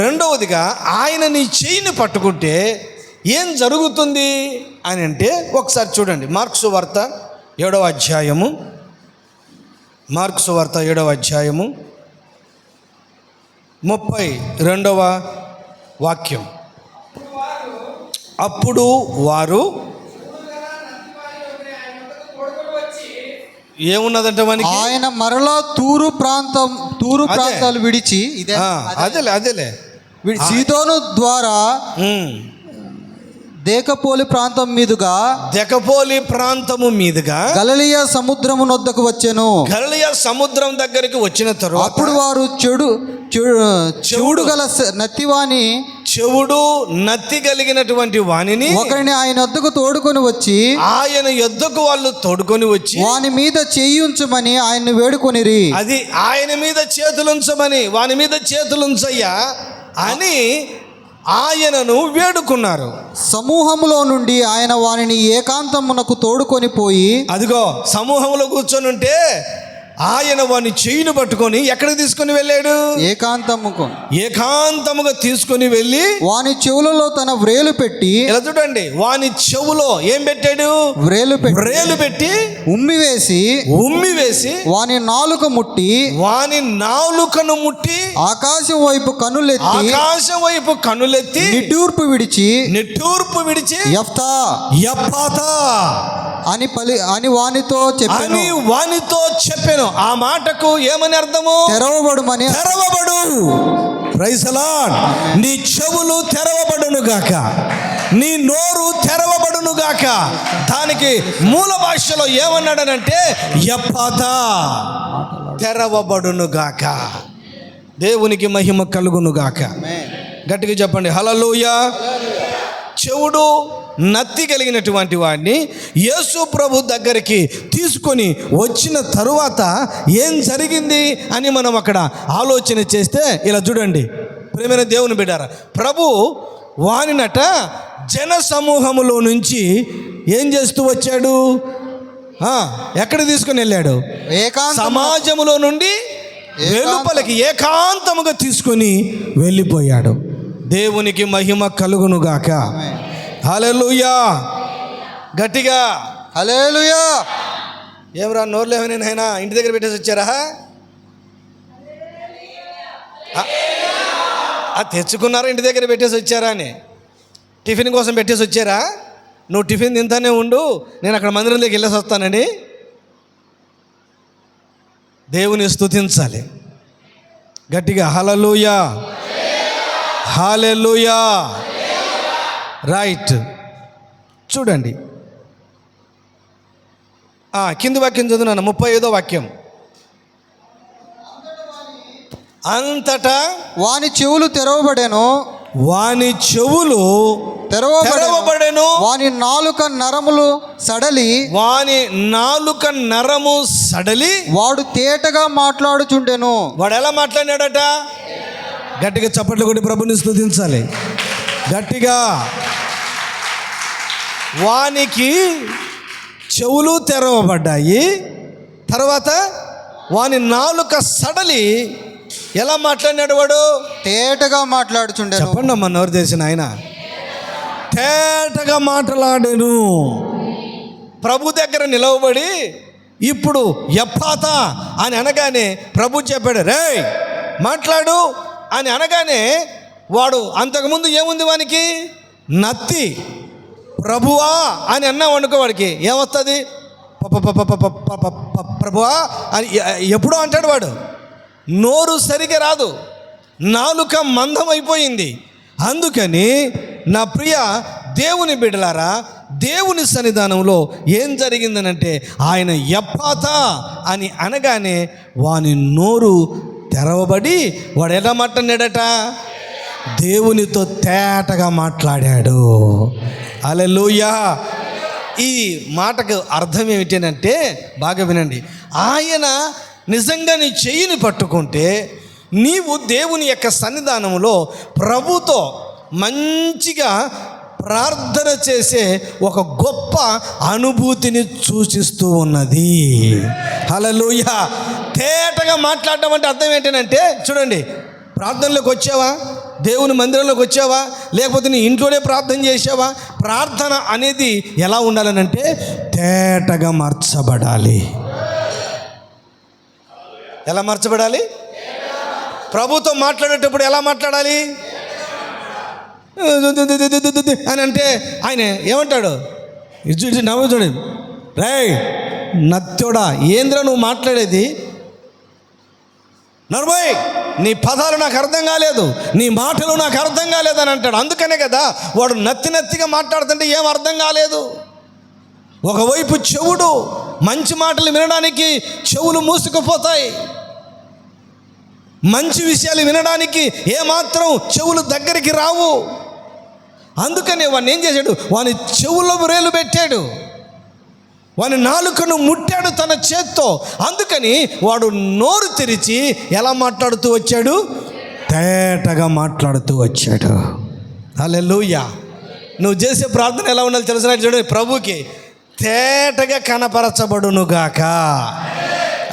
రెండవదిగా, ఆయన నీ చేయిని పట్టుకుంటే ఏం జరుగుతుంది అని అంటే, ఒకసారి చూడండి మార్కు సువార్త 7వ అధ్యాయము, మార్కు సువార్త 7వ అధ్యాయము 32వ వాక్యం. అప్పుడు వారు ఏమున్నదంట మనకి? ఆయన మరలా తూరు ప్రాంతాలు విడిచి అదేలే సీదోను ద్వారా దేకపోలి ప్రాంతము మీదుగా గలిలయ సముద్రము నొద్దకు వచ్చెను. గలిలయ సముద్రం దగ్గరికి వచ్చిన తరువాత అప్పుడు వారు చెవుడు గల నత్తివాని, చెవుడు నత్తి కలిగినటువంటి వానిని ఒకరిని ఆయన వద్దకు తోడుకొని వచ్చి, ఆయన యొద్దకు వాళ్ళు తోడుకొని వచ్చి వాని మీద చెయ్యి ఉంచమని ఆయన్ని వేడుకొనిరి. అది ఆయన మీద చేతులుంచమని, వాని మీద చేతులుంచయ్యా అని ఆయనను వేడుకున్నారు. సమూహములో నుండి ఆయన వారిని ఏకాంతమునకు తోడుకొని పోయి, అదిగో సమూహంలో కూర్చొని ఉంటే ఆయన వాని చెయ్యిని పట్టుకొని ఎక్కడికి తీసుకొని వెళ్ళాడు? ఏకాంతముగా తీసుకొని వెళ్ళి వాని చెవులలో తన వ్రేలు పెట్టి, ఇలా చూడండి, వాని చెవులో ఏం పెట్టాడు? వ్రేలు పెట్టి ఉమ్మి వేసి వాని నాలుకను ముట్టి ఆకాశం వైపు కన్నులెత్తి నిట్టూర్పు విడిచి ఎఫ్తాతా అని వానితో చెప్పాను. ఆ మాటకు ఏమని అర్థము? తెరవబడు. Praise the lord. నీ చెవులు తెరవబడును గాక. నీ నోరు తెరవబడునుగాక. దానికి మూల భాషలో ఏమన్నాడనంటే ఎఫ్ఫాతా, తెరవబడునుగాక. దేవునికి మహిమ కలుగునుగాక. గట్టిగా చెప్పండి హల్లెలూయా. చెవుడు నత్తి కలిగినటువంటి వాడిని యేసు ప్రభు దగ్గరికి తీసుకొని వచ్చిన తరువాత ఏం జరిగింది అని మనం అక్కడ ఆలోచన చేస్తే ఇలా చూడండి ప్రియమైన దేవుని బిడ్డారా, ప్రభు వానినట జన సమూహములో నుంచి ఏం చేస్తూ వచ్చాడు? ఎక్కడికి తీసుకుని వెళ్ళాడు? సమాజములో నుండి వెలుపలికి ఏకాంతముగా తీసుకొని వెళ్ళిపోయాడు. దేవునికి మహిమ కలుగునుగాక. హల్లెలూయా. గట్టిగా హల్లెలూయా. ఏమరా నోరులేమని నాయనా ఇంటి దగ్గర పెట్టేసి వచ్చారా? తెచ్చుకున్నారా? ఇంటి దగ్గర పెట్టేసి వచ్చారా అని టిఫిన్ కోసం పెట్టేసి వచ్చారా? నువ్వు టిఫిన్ తింటానే ఉండు, నేను అక్కడ మందిరం దగ్గరికి వెళ్ళేసి వస్తానని దేవుని స్తుతించాలి గట్టిగా. హల్లెలూయా, హల్లెలూయా. రైట్. చూడండి కింది వాక్యం చదువున్నాను, 35వ వాక్యం. అంతటా వాని చెవులు తెరవబడెను, వాని చెవులు తెరవబడెను, వాని నాలుక నరములు సడలి, వాని నాలుక నరము సడలి, వాడు తేటగా మాట్లాడుచుండెను. వాడు ఎలా మాట్లాడాడట? గట్టిగా చప్పట్లు కొట్టి ప్రభుని స్తుతించాలి గట్టిగా. వానికి చెవులు తెరవబడ్డాయి, తర్వాత వాని నాలుక సడలి. ఎలా మాట్లాడినాడు వాడు? తేటగా మాట్లాడుచుండెను. చెప్పండి అమ్మ, నోరు తెరిచిన ఆయన తేటగా మాట్లాడాను. ప్రభు దగ్గర నిలవబడి ఇప్పుడు ఎఫ్ఫాతా అని అనగానే ప్రభు చెప్పాడు, రేయ్ మాట్లాడు అని అనగానే వాడు అంతకుముందు ఏముంది వానికి? నత్తి. ప్రభువా అని అన్నావు అనుకో, వాడికి ఏమొస్తుంది? ప్రభువా అని ఎప్పుడో అంటాడు వాడు. నోరు సరిగా రాదు, నాలుక మందం అయిపోయింది. అందుకని నా ప్రియ దేవుని బిడ్డలారా, దేవుని సన్నిధానంలో ఏం జరిగిందనంటే ఆయన ఎఫ్ఫాతా అని అనగానే వాని నోరు తెరవబడి వాడు ఎలా మాట్లాడాడట? దేవునితో తేటగా మాట్లాడాడు. హల్లెలూయా. ఈ మాటకు అర్థం ఏమిటంటే బాగా వినండి. ఆయన నిజంగా నీ చెయ్యిని పట్టుకుంటే నీవు దేవుని యొక్క సన్నిధానంలో ప్రభుతో మంచిగా ప్రార్థన చేసే ఒక గొప్ప అనుభూతిని సూచిస్తూ ఉన్నది. హల్లెలూయా. తేటగా మాట్లాడడం అంటే అర్థం ఏంటంటే చూడండి, ప్రార్థనలోకి వచ్చావా, దేవుని మందిరంలోకి వచ్చావా, లేకపోతే నీ ఇంట్లోనే ప్రార్థన చేసావా? ప్రార్థన అనేది ఎలా ఉండాలనంటే తేటగా మార్చబడాలి. ఎలా మార్చబడాలి? ప్రభుతో మాట్లాడేటప్పుడు ఎలా మాట్లాడాలి అని అంటే ఆయన ఏమంటాడు? నవ్వు చూడండి, రేయ్ నత్తోడా ఏంద్రా నువ్వు మాట్లాడేది? నర్మోయ్ నీ పదాలు నాకు అర్థం కాలేదు, నీ మాటలు నాకు అర్థం కాలేదు అని అంటాడు. అందుకనే కదా వాడు నత్తిగా మాట్లాడుతుంటే ఏం అర్థం కాలేదు. ఒకవైపు చెవుడు మంచి మాటలు వినడానికి చెవులు మూసుకుపోతాయి, మంచి విషయాలు వినడానికి ఏమాత్రం చెవులు దగ్గరికి రావు. అందుకనే వాడిని ఏం చేశాడు? వాని చెవుల్లో వ్రేలు పెట్టాడు, వాని నాలుకను ముట్టాడు తన చేత్తో. అందుకని వాడు నోరు తెరిచి ఎలా మాట్లాడుతూ వచ్చాడు? తేటగా మాట్లాడుతూ వచ్చాడు. హల్లెలూయా. నువ్వు చేసే ప్రార్థన ఎలా ఉండాలి తెలుసా? చూడండి, ప్రభుకి తేటగా కనపరచబడునుగాక.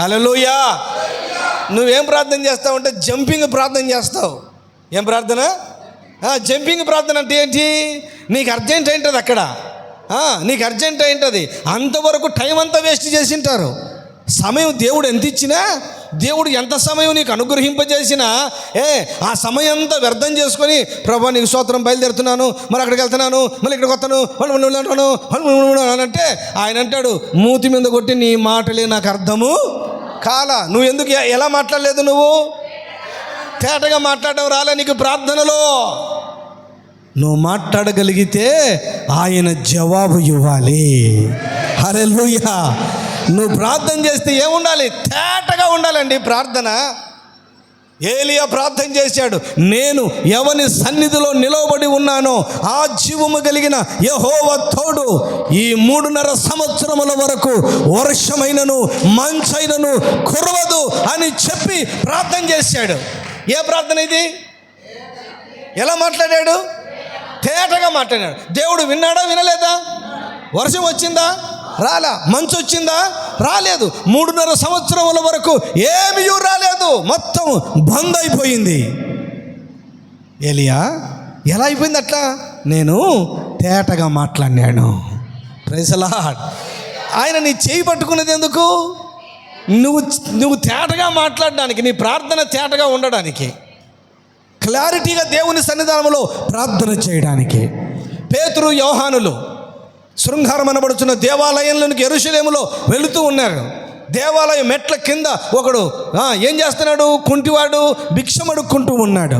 హల్లెలూయా. నువ్వేం ప్రార్థన చేస్తావు అంటే జంపింగ్ ప్రార్థన చేస్తావు. ఏం ప్రార్థన? జంపింగ్ ప్రార్థన అంటే ఏంటి? నీకు అర్జెంట్ ఏంటది అక్కడ, నీకు అర్జెంట్ ఏంటది. అంతవరకు టైం అంతా వేస్ట్ చేసింటారు. సమయం దేవుడు ఎంత ఇచ్చినా, దేవుడు ఎంత సమయం నీకు అనుగ్రహింపజేసినా ఆ సమయం అంతా వ్యర్థం చేసుకొని ప్రభా నీకు స్తోత్రం, బయలుదేరుతున్నాను, మరి అక్కడికి వెళ్తున్నాను, మళ్ళీ ఇక్కడికి వస్తాను అని అంటే ఆయన అంటాడు, మూతి మీద కొట్టి నీ మాటలే నాకు అర్థము కాల. నువ్వు ఎందుకు ఎలా మాట్లాడలేదు? నువ్వు తేటగా మాట్లాడడం రాలే నీకు ప్రార్థనలో. నువ్వు మాట్లాడగలిగితే ఆయన జవాబు ఇవ్వాలి. హల్లెలూయా. నువ్వు ప్రార్థన చేస్తే ఏముండాలి? తేటగా ఉండాలండి ప్రార్థన. ఏలియా ప్రార్థన చేశాడు, నేను ఎవని సన్నిధిలో నిలవబడి ఉన్నానో ఆ జీవము కలిగిన యెహోవా తోడు ఈ 3.5 సంవత్సరముల వరకు వర్షమైనను మంచైనను కురవదు అని చెప్పి ప్రార్థన చేశాడు. ఏ ప్రార్థన ఇది? ఎలా మాట్లాడాడు? తేటగా మాట్లాడాడు. దేవుడు విన్నాడా? వినలేదా? వర్షం వచ్చిందా? రాలా. మంచు వచ్చిందా? రాలేదు. 3.5 సంవత్సరముల వరకు ఏమీ రాలేదు. మొత్తం బంద్ అయిపోయింది. ఏలియా ఎలా అయిపోయింది అట్లా? నేను తేటగా మాట్లాడినాను. Praise the lord. ఆయన నీ చేయి పట్టుకున్నది ఎందుకు? నువ్వు తేటగా మాట్లాడడానికి, నీ ప్రార్థన తేటగా ఉండడానికి, క్లారిటీగా దేవుని సన్నిధానంలో ప్రార్థన చేయడానికి. పేతురు యోహానులు శృంగారం అనబడుచున్న దేవాలయంలోనికి యెరూషలేములో వెళుతూ ఉన్నారు. దేవాలయం మెట్ల కింద ఒకడు ఏం చేస్తున్నాడు? కుంటివాడు భిక్షం అడుక్కుంటూ ఉన్నాడు.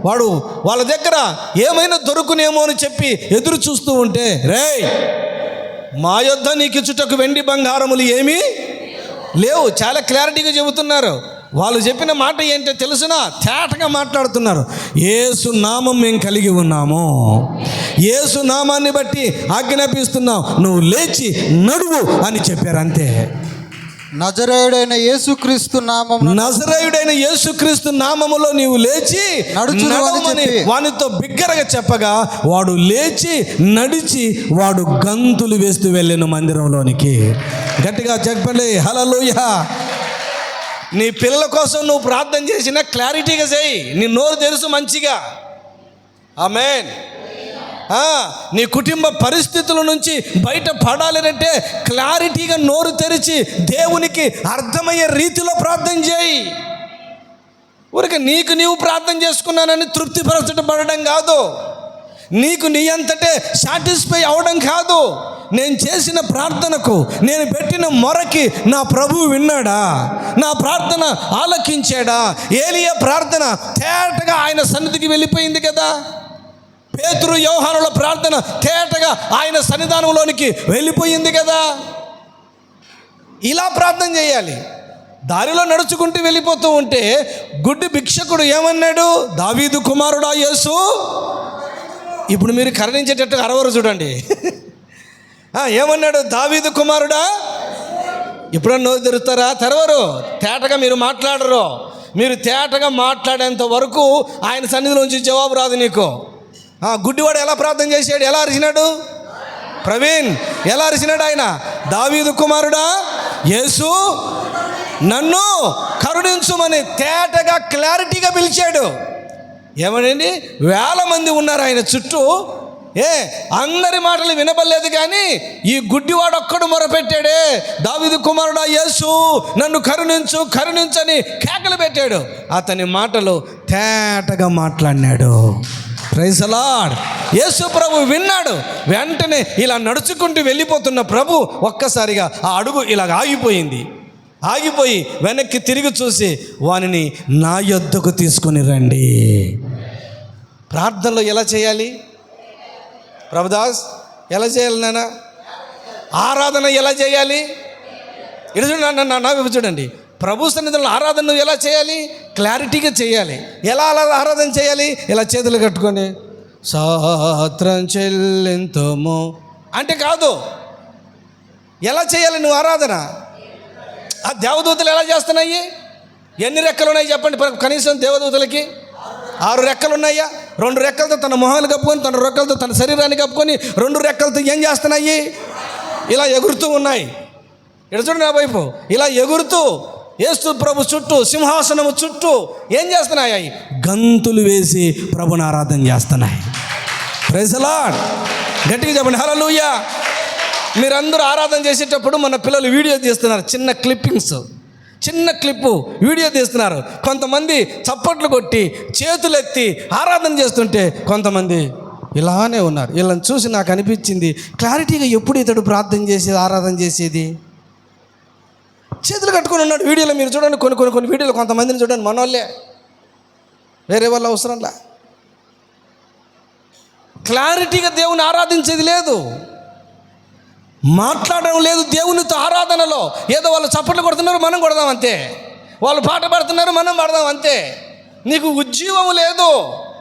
వాడు వాళ్ళ దగ్గర ఏమైనా దొరుకునేమో అని చెప్పి ఎదురు చూస్తూ ఉంటే, రేయ్, మా యొద్ద నీకు ఇచ్చుటకు వెండి బంగారములు ఏమీ లేవు. చాలా క్లారిటీగా చెబుతున్నారు. వాళ్ళు చెప్పిన మాట ఏంటో తెలుసునా? తేటగా మాట్లాడుతున్నారు. యేసు నామం మేము కలిగి ఉన్నాము, యేసు నామాన్ని బట్టి ఆజ్ఞాపిస్తున్నాం, నువ్వు లేచి నడువు అని చెప్పారు. అంతే. నజరేయుడైన యేసుక్రీస్తు నామములో నీవు లేచి నడుచుమని వానితో బిగ్గరగా చెప్పగా వాడు లేచి నడిచి వాడు గంతులు వేస్తూ వెళ్ళాను మందిరంలోనికి. గట్టిగా చెప్పండి హల్లెలూయా. నీ పిల్లల కోసం నువ్వు ప్రార్థన చేసినా క్లారిటీగా చేయి. నీ నోరు తెరుసు మంచిగా. ఆమేన్. నీ కుటుంబ పరిస్థితుల నుంచి బయట పడాలంటే క్లారిటీగా నోరు తెరిచి దేవునికి అర్థమయ్యే రీతిలో ప్రార్థన చేయి. ఊరికే నీకు నీవు ప్రార్థన చేసుకున్నానని తృప్తిపరచబడడం కాదు, నీకు నీ అంతటే సాటిస్ఫై అవడం కాదు. నేను చేసిన ప్రార్థనకు, నేను పెట్టిన మొరకి నా ప్రభువు విన్నాడా? నా ప్రార్థన ఆలకించాడా? ఏలియా ప్రార్థన తేటగా ఆయన సన్నిధికి వెళ్ళిపోయింది కదా. పేతురు యోహానుల ప్రార్థన తేటగా ఆయన సన్నిధానంలోనికి వెళ్ళిపోయింది కదా. ఇలా ప్రార్థన చేయాలి. దారిలో నడుచుకుంటూ వెళ్ళిపోతూ ఉంటే గుడ్డి భిక్షకుడు ఏమన్నాడు? దావీదు కుమారుడా యేసు. ఇప్పుడు మీరు కరుణించేటట్టు అరవరు చూడండి. ఏమన్నాడు? దావీదు కుమారుడా. ఎప్పుడన్నా నోరు తెరుస్తారా? తెరవరు. తేటగా మీరు మాట్లాడరు. మీరు తేటగా మాట్లాడేంత వరకు ఆయన సన్నిధిలోంచి జవాబు రాదు నీకు. గుడ్డివాడు ఎలా ప్రార్థన చేశాడు? ఎలా అరిచినాడు? ప్రవీణ్ ఎలా అరిచినాడు? ఆయన దావీదు కుమారుడా యేసు నన్ను కరుణించుమని తేటగా క్లారిటీగా పిలిచాడు. ఏమనండి, 1000 మంది ఉన్నారు ఆయన చుట్టూ. అందరి మాటలు వినబడలేదు, కానీ ఈ గుడ్డివాడు ఒక్కడు మొరపెట్టాడే, దావీదు కుమారుడా యేసు నన్ను కరుణించు కరుణించని కేకలు పెట్టాడు. అతని మాటలు తేటగా మాట్లాడినాడు. Praise the Lord. యేసు ప్రభు విన్నాడు. వెంటనే ఇలా నడుచుకుంటూ వెళ్ళిపోతున్న ప్రభు ఒక్కసారిగా ఆ అడుగు ఇలా ఆగిపోయి వెనక్కి తిరిగి చూసి వానిని నా యొద్దకు తీసుకుని రండి. ప్రార్థనలో ఎలా చేయాలి ప్రభుదాస్? ఎలా చేయాలి నాన్న? ఆరాధన ఎలా చేయాలి? ఇది చూడండి, నా చూడండి. ప్రభు సన్నిధిలో ఆరాధన నువ్వు ఎలా చేయాలి? క్లారిటీగా చేయాలి. ఎలా అలా ఆరాధన చేయాలి? ఇలా చేతులు కట్టుకొని స్తోత్రం చెల్లింతుము అంటే కాదు. ఎలా చేయాలి నువ్వు ఆరాధన? ఆ దేవదూతలు ఎలా చేస్తున్నాయి? ఎన్ని రెక్కలు ఉన్నాయి చెప్పండి? కనీసం దేవదూతలకి 6 రెక్కలు ఉన్నాయా? 2 రెక్కలతో తన మొహాలు కప్పుకొని, 2 రెక్కలతో తన శరీరాన్ని కప్పుకొని, 2 రెక్కలతో ఏం చేస్తున్నాయి? ఇలా ఎగురుతూ ఉన్నాయి. ఇక్కడ చూడండి, నా వైపు ఇలా ఎగురుతూ యేసు ప్రభు చుట్టూ, సింహాసనము చుట్టూ ఏం చేస్తున్నాయి? గంతులు వేసి ప్రభుని ఆరాధన చేస్తున్నాయి. Praise the lord. గట్టిగా చెప్పండి హల్లెలూయా. మీరందరూ ఆరాధన చేసేటప్పుడు మన పిల్లలు వీడియో తీస్తున్నారు. చిన్న క్లిప్పు వీడియో తీస్తున్నారు. కొంతమంది చప్పట్లు కొట్టి చేతులెత్తి ఆరాధన చేస్తుంటే కొంతమంది ఇలానే ఉన్నారు. వీళ్ళని చూసి నాకు అనిపించింది, క్లారిటీగా ఎప్పుడు ఇతడు ప్రార్థన చేసేది, ఆరాధన చేసేది? చేతులు కట్టుకొని ఉన్నాడు. వీడియోలో మీరు చూడండి, కొన్ని వీడియోలు కొంతమందిని చూడండి, మనోళ్ళే, వేరే వాళ్ళ అవసరంలా. క్లారిటీగా దేవుని ఆరాధించేది లేదు, మాట్లాడడం లేదు దేవునితో ఆరాధనలో. ఏదో వాళ్ళు చప్పట్లు కొడుతున్నారు, మనం కొడదాం అంతే. వాళ్ళు పాట పాడుతున్నారు, మనం పాడదాం అంతే. నీకు ఉజ్జీవం లేదు,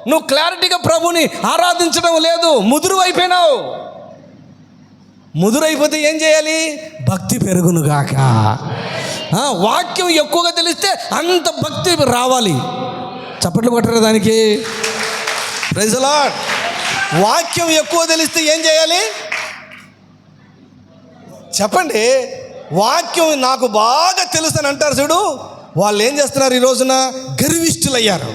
నువ్వు క్లారిటీగా ప్రభుని ఆరాధించడం లేదు, ముదురు అయిపోయినావు. ముదురైపోతే ఏం చేయాలి? భక్తి పెరుగునుగాక. వాక్యం ఎక్కువగా తెలిస్తే అంత భక్తి రావాలి. చప్పట్లు కొట్టరు దానికి. Praise the lord. వాక్యం ఎక్కువ తెలిస్తే ఏం చేయాలి చెప్పండి? వాక్యం నాకు బాగా తెలుసు అని అంటారు చూడు, వాళ్ళు ఏం చేస్తున్నారు ఈ రోజున? గర్విష్ఠులయ్యారు.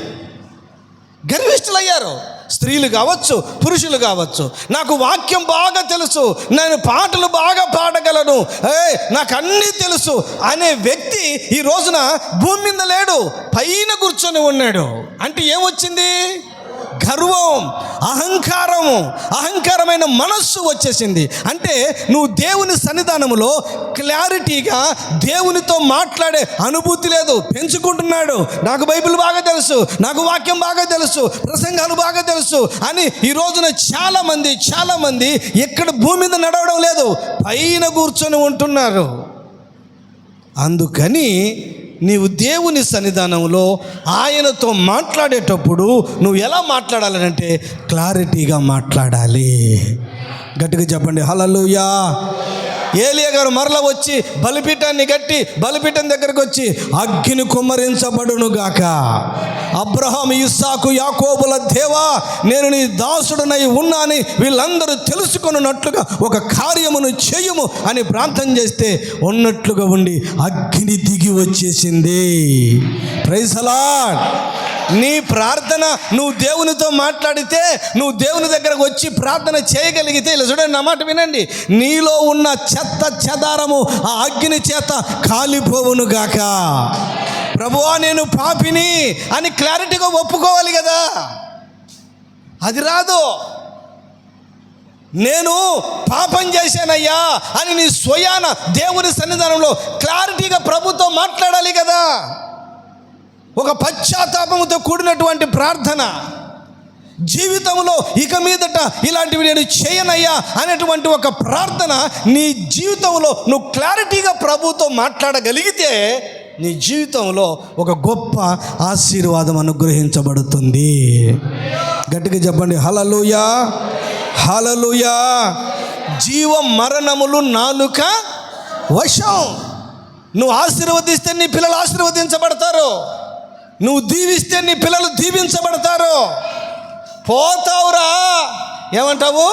స్త్రీలు కావచ్చు, పురుషులు కావచ్చు. నాకు వాక్యం బాగా తెలుసు, నేను పాటలు బాగా పాడగలను, నాకు అన్నీ తెలుసు అనే వ్యక్తి ఈ రోజున భూమి మీద లేడు, పైన కూర్చొని ఉన్నాడు. అంటే ఏమొచ్చింది? గర్వం, అహంకారమైన మనస్సు వచ్చేసింది. అంటే నువ్వు దేవుని సన్నిధానములో క్లారిటీగా దేవునితో మాట్లాడే అనుభూతి లేదు. పెంచుకుంటున్నాడు, నాకు బైబిల్ బాగా తెలుసు, నాకు వాక్యం బాగా తెలుసు, ప్రసంగాలు బాగా తెలుసు అని ఈ రోజున చాలా మంది ఎక్కడ భూమి మీద నడవడం లేదు, పైన కూర్చొని ఉంటున్నారు. అందుకని నీవు దేవుని సన్నిధానంలో ఆయనతో మాట్లాడేటప్పుడు నువ్వు ఎలా మాట్లాడాలంటే క్లారిటీగా మాట్లాడాలి. గట్టిగా చెప్పండి హల్లెలూయా. ఏలియా గారు మరల వచ్చి బలిపీఠాన్ని కట్టి బలిపీఠం దగ్గరకు వచ్చి అగ్ని కుమ్మరించబడును గాక, అబ్రహాము, ఇస్సాకు, యాకోబుల దేవా, నేను నీ దాసుడనై ఉన్నాని వీళ్ళందరూ తెలుసుకొనున్నట్లుగా ఒక కార్యమును చేయుము అని ప్రార్థన చేస్తే ఉన్నట్లుగా ఉండి అగ్ని దిగి వచ్చేసింది. Praise the lord. నీ ప్రార్థన నువ్వు దేవునితో మాట్లాడితే, నువ్వు దేవుని దగ్గరకు వచ్చి ప్రార్థన చేయగలిగితే, ఇలా చూడండి, నా మాట వినండి, నీలో ఉన్న చెత్త చెదారము ఆ అగ్ని చేత కాలిపోవును గాక. ప్రభువా నేను పాపిని అని క్లారిటీగా ఒప్పుకోవాలి కదా, అది రాదు. నేను పాపం చేశానయ్యా అని నీ స్వయాన దేవుని సన్నిధానంలో క్లారిటీగా ప్రభుతో మాట్లాడాలి కదా. ఒక పశ్చాత్తాపముతో కూడినటువంటి ప్రార్థన, జీవితంలో ఇక మీదట ఇలాంటివి నేను చేయనయ్యా అనేటువంటి ఒక ప్రార్థన నీ జీవితంలో నువ్వు క్లారిటీగా ప్రభుతో మాట్లాడగలిగితే నీ జీవితంలో ఒక గొప్ప ఆశీర్వాదం అనుగ్రహించబడుతుంది. గట్టిగా చెప్పండి హల్లెలూయా, హల్లెలూయా. జీవ మరణములు నాలుక వశం. నువ్వు ఆశీర్వదిస్తే నీ పిల్లలు ఆశీర్వదించబడతారు, నువ్వు దీవిస్తే నీ పిల్లలు దీవించబడతారు. పోతావురా ఏమంటావు?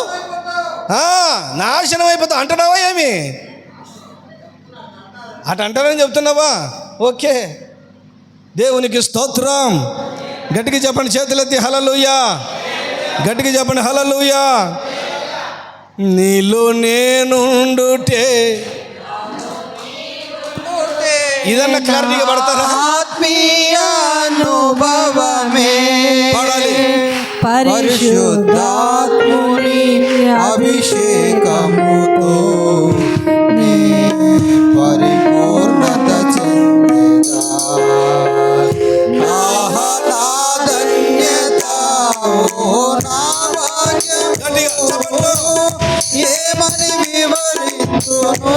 నాశనం అయిపోతావు అంటున్నావా? ఏమి అటు అంటారని చెప్తున్నావా? ఓకే, దేవునికి స్తోత్రం. గట్టిగా చెప్పండి, చేతులెత్తి హల్లెలూయా. గట్టిగా చెప్పండి హల్లెలూయా. నీలో నేనుండుటే ఇదన్నా క్లారిటీగా పడతారా? ఆత్మీయానుభవమే పాడాలి. పరిశుద్ధాత్ముని అభిషేకముతో నీ పరిపూర్ణత చెందేదా. ఆహా నా ధన్యత, ఓ నా భాగ్యం, ఏమని వివరించును,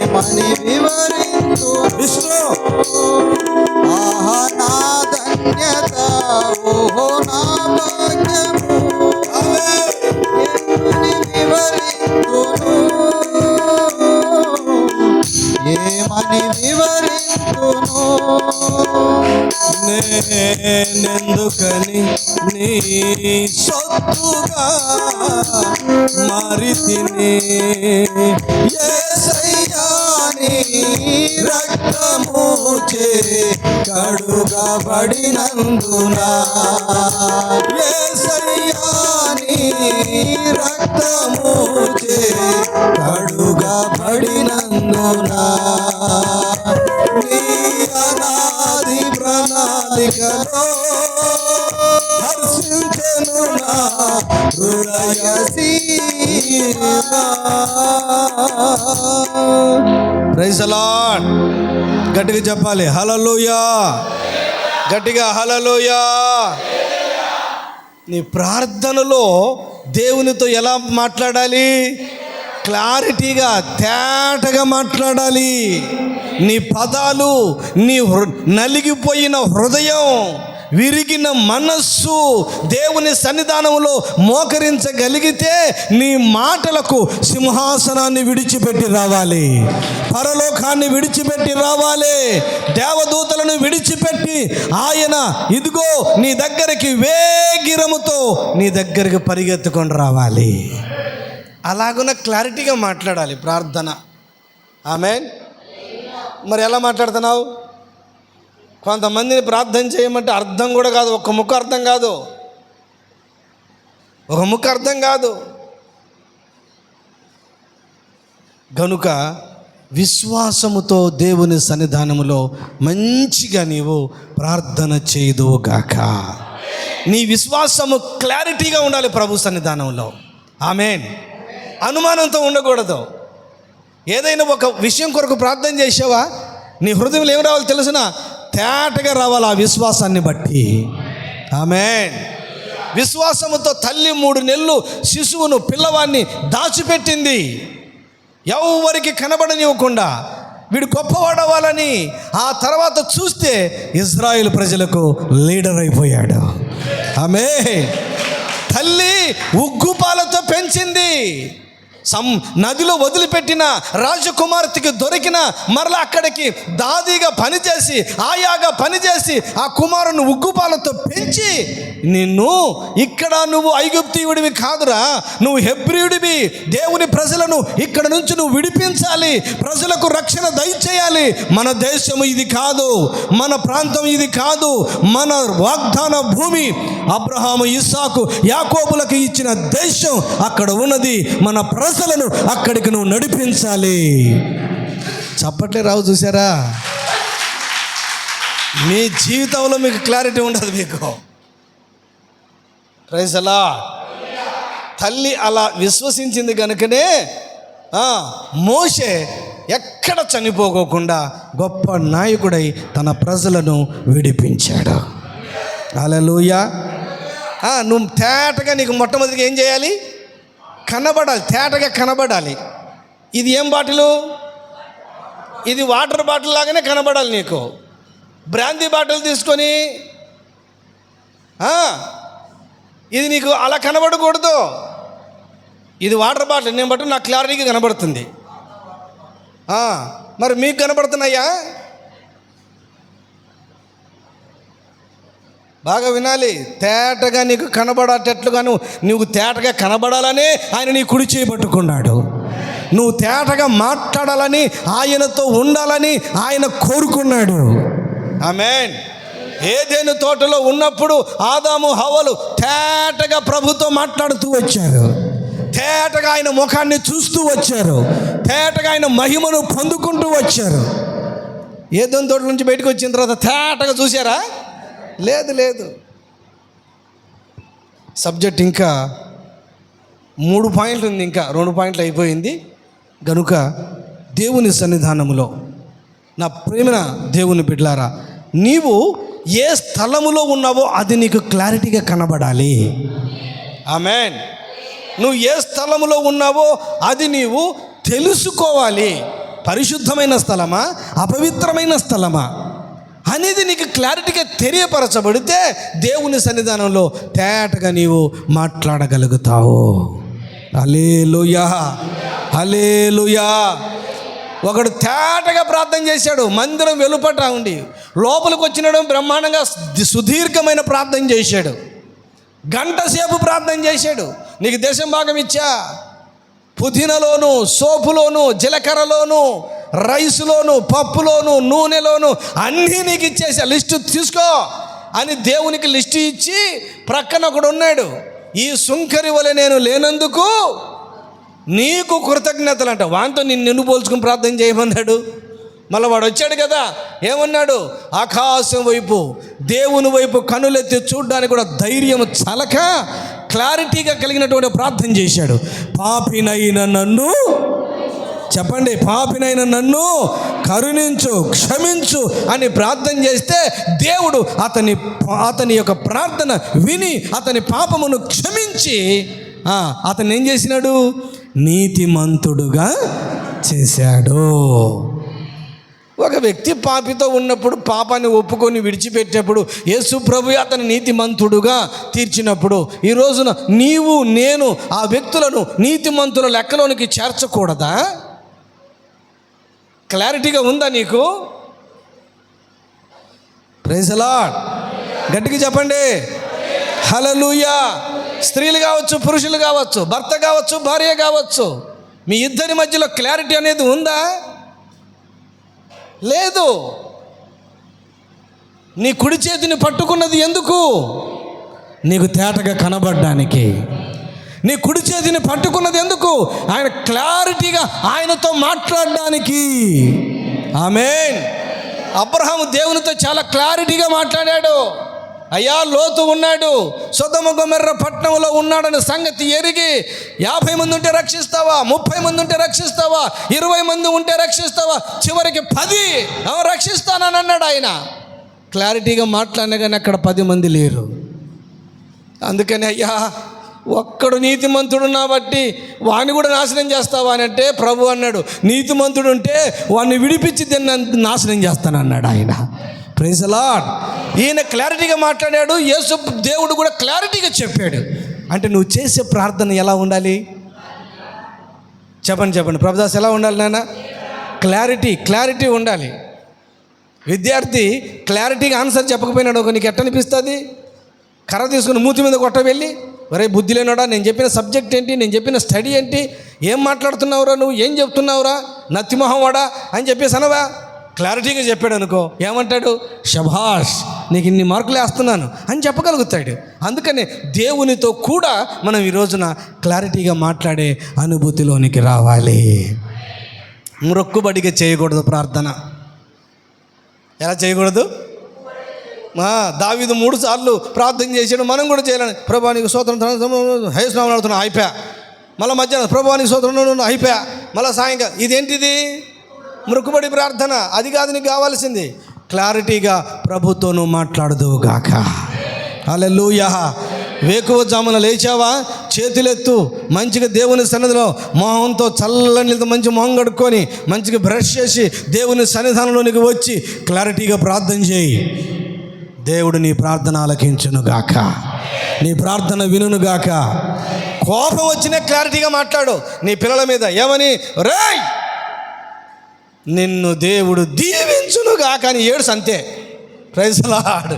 ఏమని వివరించును. ఆహా నా ధన్యత, ఓహో నా భాగ్యము, ఏమని వివరించును, ఏమని వివరించును. నేనెందుకని నీ సొత్తుగా మారితిని, యేసయ్యా నీ రక్తము చే కడుగబడినందున, యేసయ్యా నీ రక్తము చే కడుగబడినందున, నీ అనాది ప్రణాళికలో హర్షించెను నా హృదయ సీమ. Praise the lord. గట్టిగా చెప్పాలి హల్లెలూయా. గట్టిగా హల్లెలూయా. నీ ప్రార్థనలో దేవునితో ఎలా మాట్లాడాలి? క్లారిటీగా, తేటగా మాట్లాడాలి. నీ పదాలు, నీ నలిగిపోయిన హృదయం, విరిగిన మనస్సు దేవుని సన్నిధానంలో మోకరించగలిగితే నీ మాటలకు సింహాసనాన్ని విడిచిపెట్టి రావాలి, పరలోకాన్ని విడిచిపెట్టి రావాలి, దేవదూతలను విడిచిపెట్టి ఆయన ఇదిగో నీ దగ్గరికి వేగిరముతో నీ దగ్గరికి పరిగెత్తుకొని రావాలి. అలాగున క్లారిటీగా మాట్లాడాలి ప్రార్థన. ఆమేన్. మరి ఎలా మాట్లాడుతున్నావు? కొంతమందిని ప్రార్థన చేయమంటే అర్థం కూడా కాదు, ఒక ముక్క అర్థం కాదు, ఒక ముక్క అర్థం కాదు. గనుక విశ్వాసముతో దేవుని సన్నిధానములో మంచిగా నీవు ప్రార్థన చేయదువుగాక. నీ విశ్వాసము క్లారిటీగా ఉండాలి ప్రభు సన్నిధానంలో. ఆమేన్. అనుమానంతో ఉండకూడదు. ఏదైనా ఒక విషయం కొరకు ప్రార్థన చేసావా, నీ హృదయంలో ఏం రావాలో తెలుసునా? తేటగా రావాలి ఆ విశ్వాసాన్ని బట్టి. ఆమేన్. విశ్వాసముతో తల్లి 3 నెలలు శిశువును, పిల్లవాడిని దాచిపెట్టింది, ఎవరికి కనబడనివ్వకుండా. వీడు గొప్పవాడవాలని. ఆ తర్వాత చూస్తే ఇజ్రాయేల్ ప్రజలకు లీడర్ అయిపోయాడు. ఆమేన్. తల్లి ఉగ్గుపాలతో పెంచింది. నదిలో వదిలిపెట్టిన రాజకుమార్తెకి దొరికిన మరలా అక్కడికి దాదిగా పనిచేసి, ఆయాగా పనిచేసి ఆ కుమారుని ఉగ్గుపాలతో పెంచి, నిన్ను ఇక్కడ నువ్వు ఐగుప్తీయుడివి కాదురా, నువ్వు హెబ్రీయుడివి, దేవుని ప్రజలను ఇక్కడ నుంచి నువ్వు విడిపించాలి, ప్రజలకు రక్షణ దయచేయాలి. మన దేశము ఇది కాదు, మన ప్రాంతం ఇది కాదు, మన వాగ్దాన భూమి అబ్రహాము, ఇస్సాకు, యాకోబులకు ఇచ్చిన దేశం అక్కడ ఉన్నది. మన ప్రజలను అక్కడికి నువ్వు నడిపించాలి. చప్పట్లే రావు. చూసారా? మీ జీవితంలో మీకు క్లారిటీ ఉండదు. మీకు ప్రైజ్ అలా. తల్లి అలా విశ్వసించింది కనుకనే మోషే ఎక్కడ చనిపోకోకుండా గొప్ప నాయకుడై తన ప్రజలను విడిపించాడు. హల్లెలూయా. నువ్వు తేటగా, నీకు మొట్టమొదటిగా ఏం చేయాలి? కనబడాలి, తేటగా కనబడాలి. ఇది ఏం బాటిలు? ఇది వాటర్ బాటిల్ లాగానే కనబడాలి నీకు. బ్రాందీ బాటిల్ తీసుకొని ఇది నీకు అలా కనబడకూడదు. ఇది వాటర్ బాటిల్, నేను బట్టి నాకు క్లారిటీగా కనబడుతుంది. మరి మీకు కనబడుతున్నాయా? బాగా వినాలి. తేటగా నీకు కనబడేటట్లుగా నువ్వు తేటగా కనబడాలని ఆయన నీ కుడి చేయి పట్టుకున్నాడు. నువ్వు తేటగా మాట్లాడాలని, ఆయనతో ఉండాలని ఆయన కోరుకున్నాడు. ఆమేన్. ఏదెను తోటలో ఉన్నప్పుడు ఆదాము హవ్వలు తేటగా ప్రభుతో మాట్లాడుతూ వచ్చారు, తేటగా ఆయన ముఖాన్ని చూస్తూ వచ్చారు, తేటగా ఆయన మహిమను పొందుకుంటూ వచ్చారు. ఏదెను తోట నుంచి బయటకు వచ్చిన తర్వాత తేటగా చూసారా? లేదు. సబ్జెక్ట్ ఇంకా 3 పాయింట్లు ఉంది, ఇంకా 2 పాయింట్లు అయిపోయింది. గనుక దేవుని సన్నిధానములో నా ప్రేమ దేవుని బిడ్డలారా, నీవు ఏ స్థలములో ఉన్నావో అది నీకు క్లారిటీగా కనబడాలి. ఆమేన్. నువ్వు ఏ స్థలములో ఉన్నావో అది నీవు తెలుసుకోవాలి. పరిశుద్ధమైన స్థలమా, అపవిత్రమైన స్థలమా అనేది నీకు క్లారిటీగా తెలియపరచబడితే దేవుని సన్నిధానంలో తేటగా నీవు మాట్లాడగలుగుతావు. హల్లెలూయా, హల్లెలూయా. ఒకడు తేటగా ప్రార్థన చేశాడు, మందిరం వెలుపట ఉండి. లోపలికి వచ్చినాడు, బ్రహ్మాండంగా సుదీర్ఘమైన ప్రార్థన చేశాడు, గంట సేపు ప్రార్థన చేశాడు. నీకు దేశం భాగం ఇచ్చా, పుదీనలోను, సోపులోను, జీలకర్రలోను, రైసులోను, పప్పులోను, నూనెలోను అన్నీ నీకు ఇచ్చేసా, లిస్టు తీసుకో అని దేవునికి లిస్టు ఇచ్చి ప్రక్కన ఒకడు ఉన్నాడు. ఈ సుంకరి వలె నేను లేనందుకు నీకు కృతజ్ఞతలు అంట. వాంతో నిన్ను పోల్చుకుని ప్రార్థన చేయమన్నాడు. మళ్ళీ వాడు వచ్చాడు కదా, ఏమన్నాడు? ఆకాశం వైపు, దేవుని వైపు కనులెత్తి చూడడానికి కూడా ధైర్యం చలక క్లారిటీగా కలిగినటువంటి ప్రార్థన చేశాడు. పాపినైన నన్ను చెప్పండి, పాపినైన నన్ను కరుణించు, క్షమించు అని ప్రార్థన చేస్తే దేవుడు అతని యొక్క ప్రార్థన విని అతని పాపమును క్షమించి అతను ఏం చేసినాడు? నీతిమంతుడుగా చేశాడు. ఒక వ్యక్తి పాపితో ఉన్నప్పుడు పాపాన్ని ఒప్పుకొని విడిచిపెట్టినప్పుడు యేసు ప్రభు అతని నీతిమంతుడుగా తీర్చినప్పుడు ఈ రోజున నీవు నేను ఆ వ్యక్తులను నీతిమంతుల లెక్కలోనికి చేర్చకూడదా? క్లారిటీగా ఉందా నీకు? Praise the lord. గట్టిగా చెప్పండి హల్లెలూయా. స్త్రీలు కావచ్చు, పురుషులు కావచ్చు, భర్త కావచ్చు, భార్య కావచ్చు, మీ ఇద్దరి మధ్యలో క్లారిటీ అనేది ఉందా? లేదు. నీ కుడి చేతిని పట్టుకున్నది ఎందుకు? నీకు తేటగా కనబడడానికి. నీ కుడి చేతిని పట్టుకున్నది ఎందుకు? ఆయన క్లారిటీగా ఆయనతో మాట్లాడడానికి. ఆమేన్. అబ్రహాము దేవునితో చాలా క్లారిటీగా మాట్లాడాడు. అయ్యా, లోతు ఉన్నాడు, సొదొమ గొమొర్రా పట్టణంలో ఉన్నాడని సంగతి ఎరిగి 50 మంది ఉంటే రక్షిస్తావా, 30 మంది ఉంటే రక్షిస్తావా, 20 మంది ఉంటే రక్షిస్తావా, చివరికి 10 రక్షిస్తానని అన్నాడు ఆయన. క్లారిటీగా మాట్లాడినా కానీ అక్కడ 10 మంది లేరు. అందుకని అయ్యా, ఒక్కడు నీతిమంతుడు బట్టి వాడిని కూడా నాశనం చేస్తావా అని అంటే ప్రభు అన్నాడు, నీతిమంతుడు ఉంటే వాడిని విడిపించి దీన్ని నాశనం చేస్తానన్నాడు ఆయన. Praise the lord. ఈయన క్లారిటీగా మాట్లాడాడు, యేసు దేవుడు కూడా క్లారిటీగా చెప్పాడు. అంటే నువ్వు చేసే ప్రార్థన ఎలా ఉండాలి? చెప్పండి ప్రభుదాస్, ఎలా ఉండాలి నాన్న? క్లారిటీ ఉండాలి. విద్యార్థి క్లారిటీగా ఆన్సర్ చెప్పకపోయినాడు ఒక నీకు ఎట్టనిపిస్తుంది? కర్ర తీసుకుని మూతి మీద కొట్ట వెళ్ళి, ఒరే బుద్ధి లేనోడా, నేను చెప్పిన సబ్జెక్ట్ ఏంటి, నేను చెప్పిన స్టడీ ఏంటి, ఏం మాట్లాడుతున్నావురా నువ్వు, ఏం చెప్తున్నావురా, నత్తిమొహం వాడా అని చెప్పేసి అనవా? క్లారిటీగా చెప్పాడు అనుకో, ఏమంటాడు? శభాష్, నీకు ఇన్ని మార్కులు వేస్తున్నాను అని చెప్పగలుగుతాడు. అందుకనే దేవునితో కూడా మనం ఈ రోజున క్లారిటీగా మాట్లాడే అనుభూతిలోనికి రావాలి. మొక్కుబడిగా చేయకూడదు ప్రార్థన. ఎలా చేయకూడదు? దావీదు 3 సార్లు ప్రార్థన చేశాడు, మనం కూడా చేయాలని. ప్రభువా నీకు స్తోత్రం, హైస్నామం ఆడుతున్నా, అయిపోయా. మళ్ళీ మధ్యాహ్నం ప్రభువా నీకు స్తోత్రం, అయిపోయా. మళ్ళీ సాయంకాలం. ఇదేంటిది? మొక్కుబడి ప్రార్థన. అది కాదు నీకు కావాల్సింది. క్లారిటీగా ప్రభుతోనూ మాట్లాడదువు గాక. హల్లెలూయా. వేకువజామున లేచావా, చేతులెత్తు, మంచిగా దేవుని సన్నిధిలో మొహంతో చల్లని మంచి మొహం కడుక్కొని మంచిగా బ్రష్ చేసి దేవుని సన్నిధానంలోనికి వచ్చి క్లారిటీగా ప్రార్థన చేయి. దేవుడు నీ ప్రార్థన ఆలకించునుగాక, నీ ప్రార్థన వినుగాక. కోపం వచ్చినా క్లారిటీగా మాట్లాడు నీ పిల్లల మీద. ఏమని? రేయ్, నిన్ను దేవుడు దీవించునుగాక అని ఏడు సంతే. Praise the lord.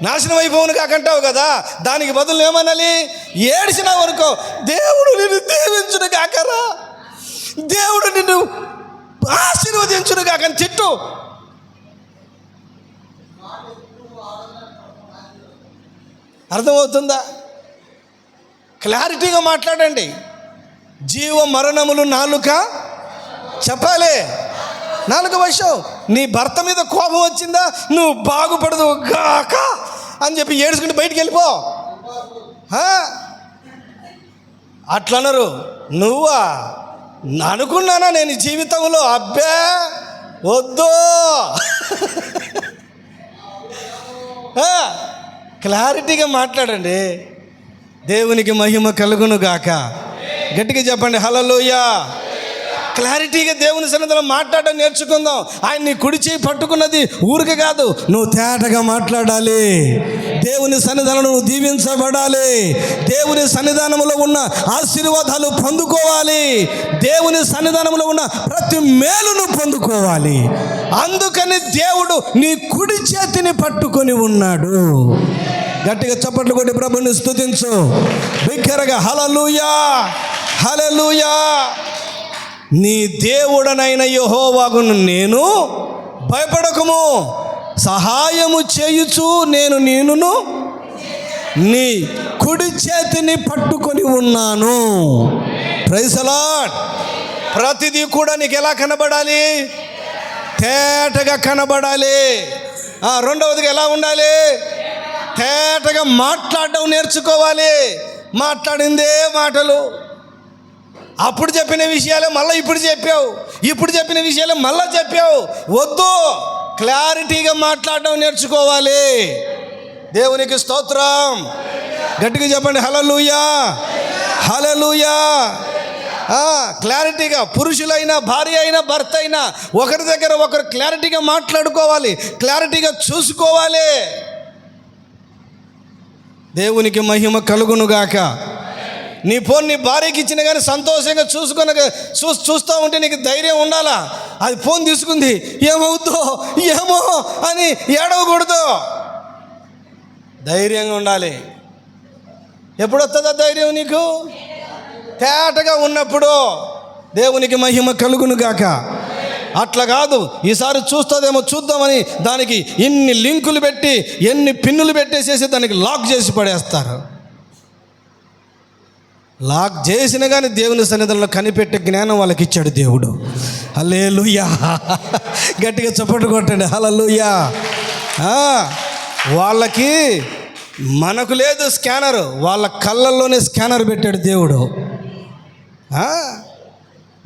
నాశనం అయిపోవును కాకంటావు కదా, దానికి బదులు ఏమనాలి? ఏడిసినావు అనుకో, దేవుడు నిన్ను దీవించును కాకరా, దేవుడు నిన్ను ఆశీర్వదించును కాకని తిట్టు. అర్థమవుతుందా? క్లారిటీగా మాట్లాడండి. జీవ మరణములు నాలుక చెప్పాలి. నాలుక వశం. నీ భర్త మీద కోపం వచ్చిందా, నువ్వు బాగుపడదు గాక అని చెప్పి ఏడుచుకుంటూ బయటికి వెళ్ళిపో. అట్లనరు. నువ్వా అనుకున్నానా నేను జీవితంలో? అబ్బే వద్దు. క్లారిటీగా మాట్లాడండి. దేవునికి మహిమ కలుగును గాక. గట్టిగా చెప్పండి హల్లెలూయా. క్లారిటీగా దేవుని సన్నిధిలో మాట్లాడడం నేర్చుకుందాం. ఆయన నీ కుడి చేయి పట్టుకున్నది ఊరికే కాదు, నువ్వు తేటగా మాట్లాడాలి. దేవుని సన్నిధానంలో నువ్వు దీవించబడాలి. దేవుని సన్నిధానంలో ఉన్న ఆశీర్వాదాలు పొందుకోవాలి. దేవుని సన్నిధానంలో ఉన్న ప్రతి మేలును పొందుకోవాలి. అందుకని దేవుడు నీ కుడి చేతిని పట్టుకొని ఉన్నాడు. గట్టిగా చప్పట్లు కొట్టి ప్రభుని స్తుతించు బిగ్గరగా. హల్లెలూయా, హల్లెలూయా. నీ దేవుడనైన యెహోవాకు నేను భయపడకము, సహాయము చేయుచు నేను నిన్ను నీ కుడి చేతిని పట్టుకొని ఉన్నాను. Praise the lord. ప్రతిదీ కూడా నీకు ఎలా కనబడాలి? తేటగా కనబడాలి. రెండవదిగా ఎలా ఉండాలి? తేటగా మాట్లాడడం నేర్చుకోవాలి. మాట్లాడిందే మాటలు. అప్పుడు చెప్పిన విషయాలే మళ్ళీ ఇప్పుడు చెప్పావు, ఇప్పుడు చెప్పిన విషయాలే మళ్ళీ చెప్పావు. వద్దు, క్లారిటీగా మాట్లాడడం నేర్చుకోవాలి. దేవునికి స్తోత్రం. గట్టిగా చెప్పండి హల్లెలూయా, హల్లెలూయా. క్లారిటీగా పురుషులైనా భార్య అయినా భర్త అయినా ఒకరి దగ్గర ఒకరు క్లారిటీగా మాట్లాడుకోవాలి, క్లారిటీగా చూసుకోవాలి. దేవునికి మహిమ కలుగునుగాక. నీ ఫోన్ నీ భార్యకి ఇచ్చిన కానీ సంతోషంగా చూస్తూ ఉంటే నీకు ధైర్యం ఉండాలా. అది ఫోన్ తీసుకుంది, ఏమవుద్దో ఏమో అని ఏడవకూడదు, ధైర్యంగా ఉండాలి. ఎప్పుడు వస్తుందా ధైర్యం నీకు? తేటగా ఉన్నప్పుడు. దేవునికి మహిమ కలుగునుగాక. అట్లా కాదు, ఈసారి చూస్తుందేమో చూద్దామని దానికి ఇన్ని లింకులు పెట్టి ఎన్ని పిన్నులు పెట్టేసేసి దానికి లాక్ చేసి పడేస్తారు. లాక్ చేసిన కానీ దేవుని సన్నిధిలో కనిపెట్టే జ్ఞానం వాళ్ళకి ఇచ్చాడు దేవుడు. హల్లెలూయా. గట్టిగా చప్పట్లు కొట్టండి హల్లెలూయా. వాళ్ళకి మనకు లేదు స్కానరు, వాళ్ళ కళ్ళల్లోనే స్కానర్ పెట్టాడు దేవుడు.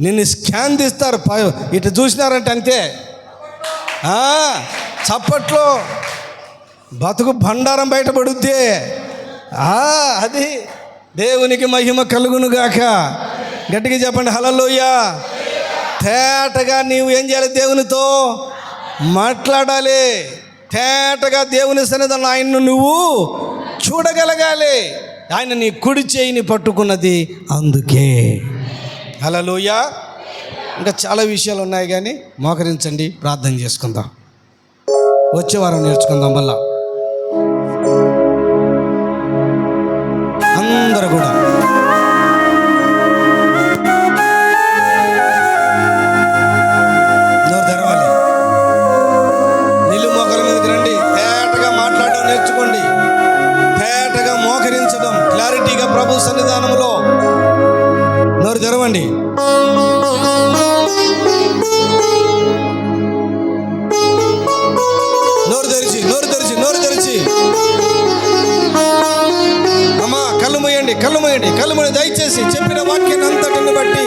నిన్ను స్కాన్ తీస్తారు, ఇటు చూసినారంటే అంతే, చప్పట్లో బతుకు బండారం బయటపడుద్ది. అది దేవునికి మహిమ కలుగునుగాక. గట్టిగా చెప్పండి హల్లెలూయా. తేటగా నీవు ఏం చేయాలి? దేవునితో మాట్లాడాలి. తేటగా దేవుని సన్నిధిలో ఆయన్ను నువ్వు చూడగలగాలి. ఆయన నీ కుడి చేయిని పట్టుకున్నది అందుకే. హల్లెలూయా. ఇంకా చాలా విషయాలు ఉన్నాయి కానీ మోకరించండి, ప్రార్థన చేసుకుందాం. వచ్చే వారం నేర్చుకుందాం మళ్ళా. అందరూ కూడా నోరు తెరవాలి, నిలువు మోకాల మీదకి రండి. తేటగా మాట్లాడడం నేర్చుకోండి, తేటగా మోకరించడం, క్లారిటీగా ప్రభు సన్నిధానంలో. నోరు తెరవండి. నోరు తెరిచి నోరు తెరిచి నోరు తెరిచి అమ్మా కళ్ళు మూయండి, కళ్ళు మూయండి, కళ్ళు మూయండి. దయచేసి చెప్పిన వాక్యాన్ని అంతటిని బట్టి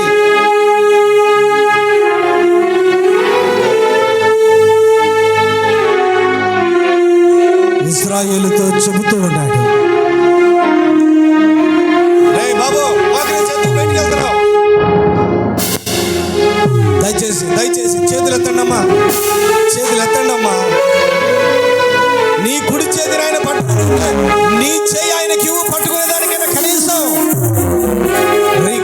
ఇశ్రాయేలుతో చెబుతూ ఉన్నాడు, రే బాబు బయటికి వెళ్తున్నావు, దయచేసి దయచేసి చేతులు ఎత్తండమ్మా, చేతులు ఎత్తండమ్మా. నీ కుడి చేతిని ఆయన పట్టుకుని నీ చేయి ఆయనకి పట్టుకునే దానికైనా కనీసం నీ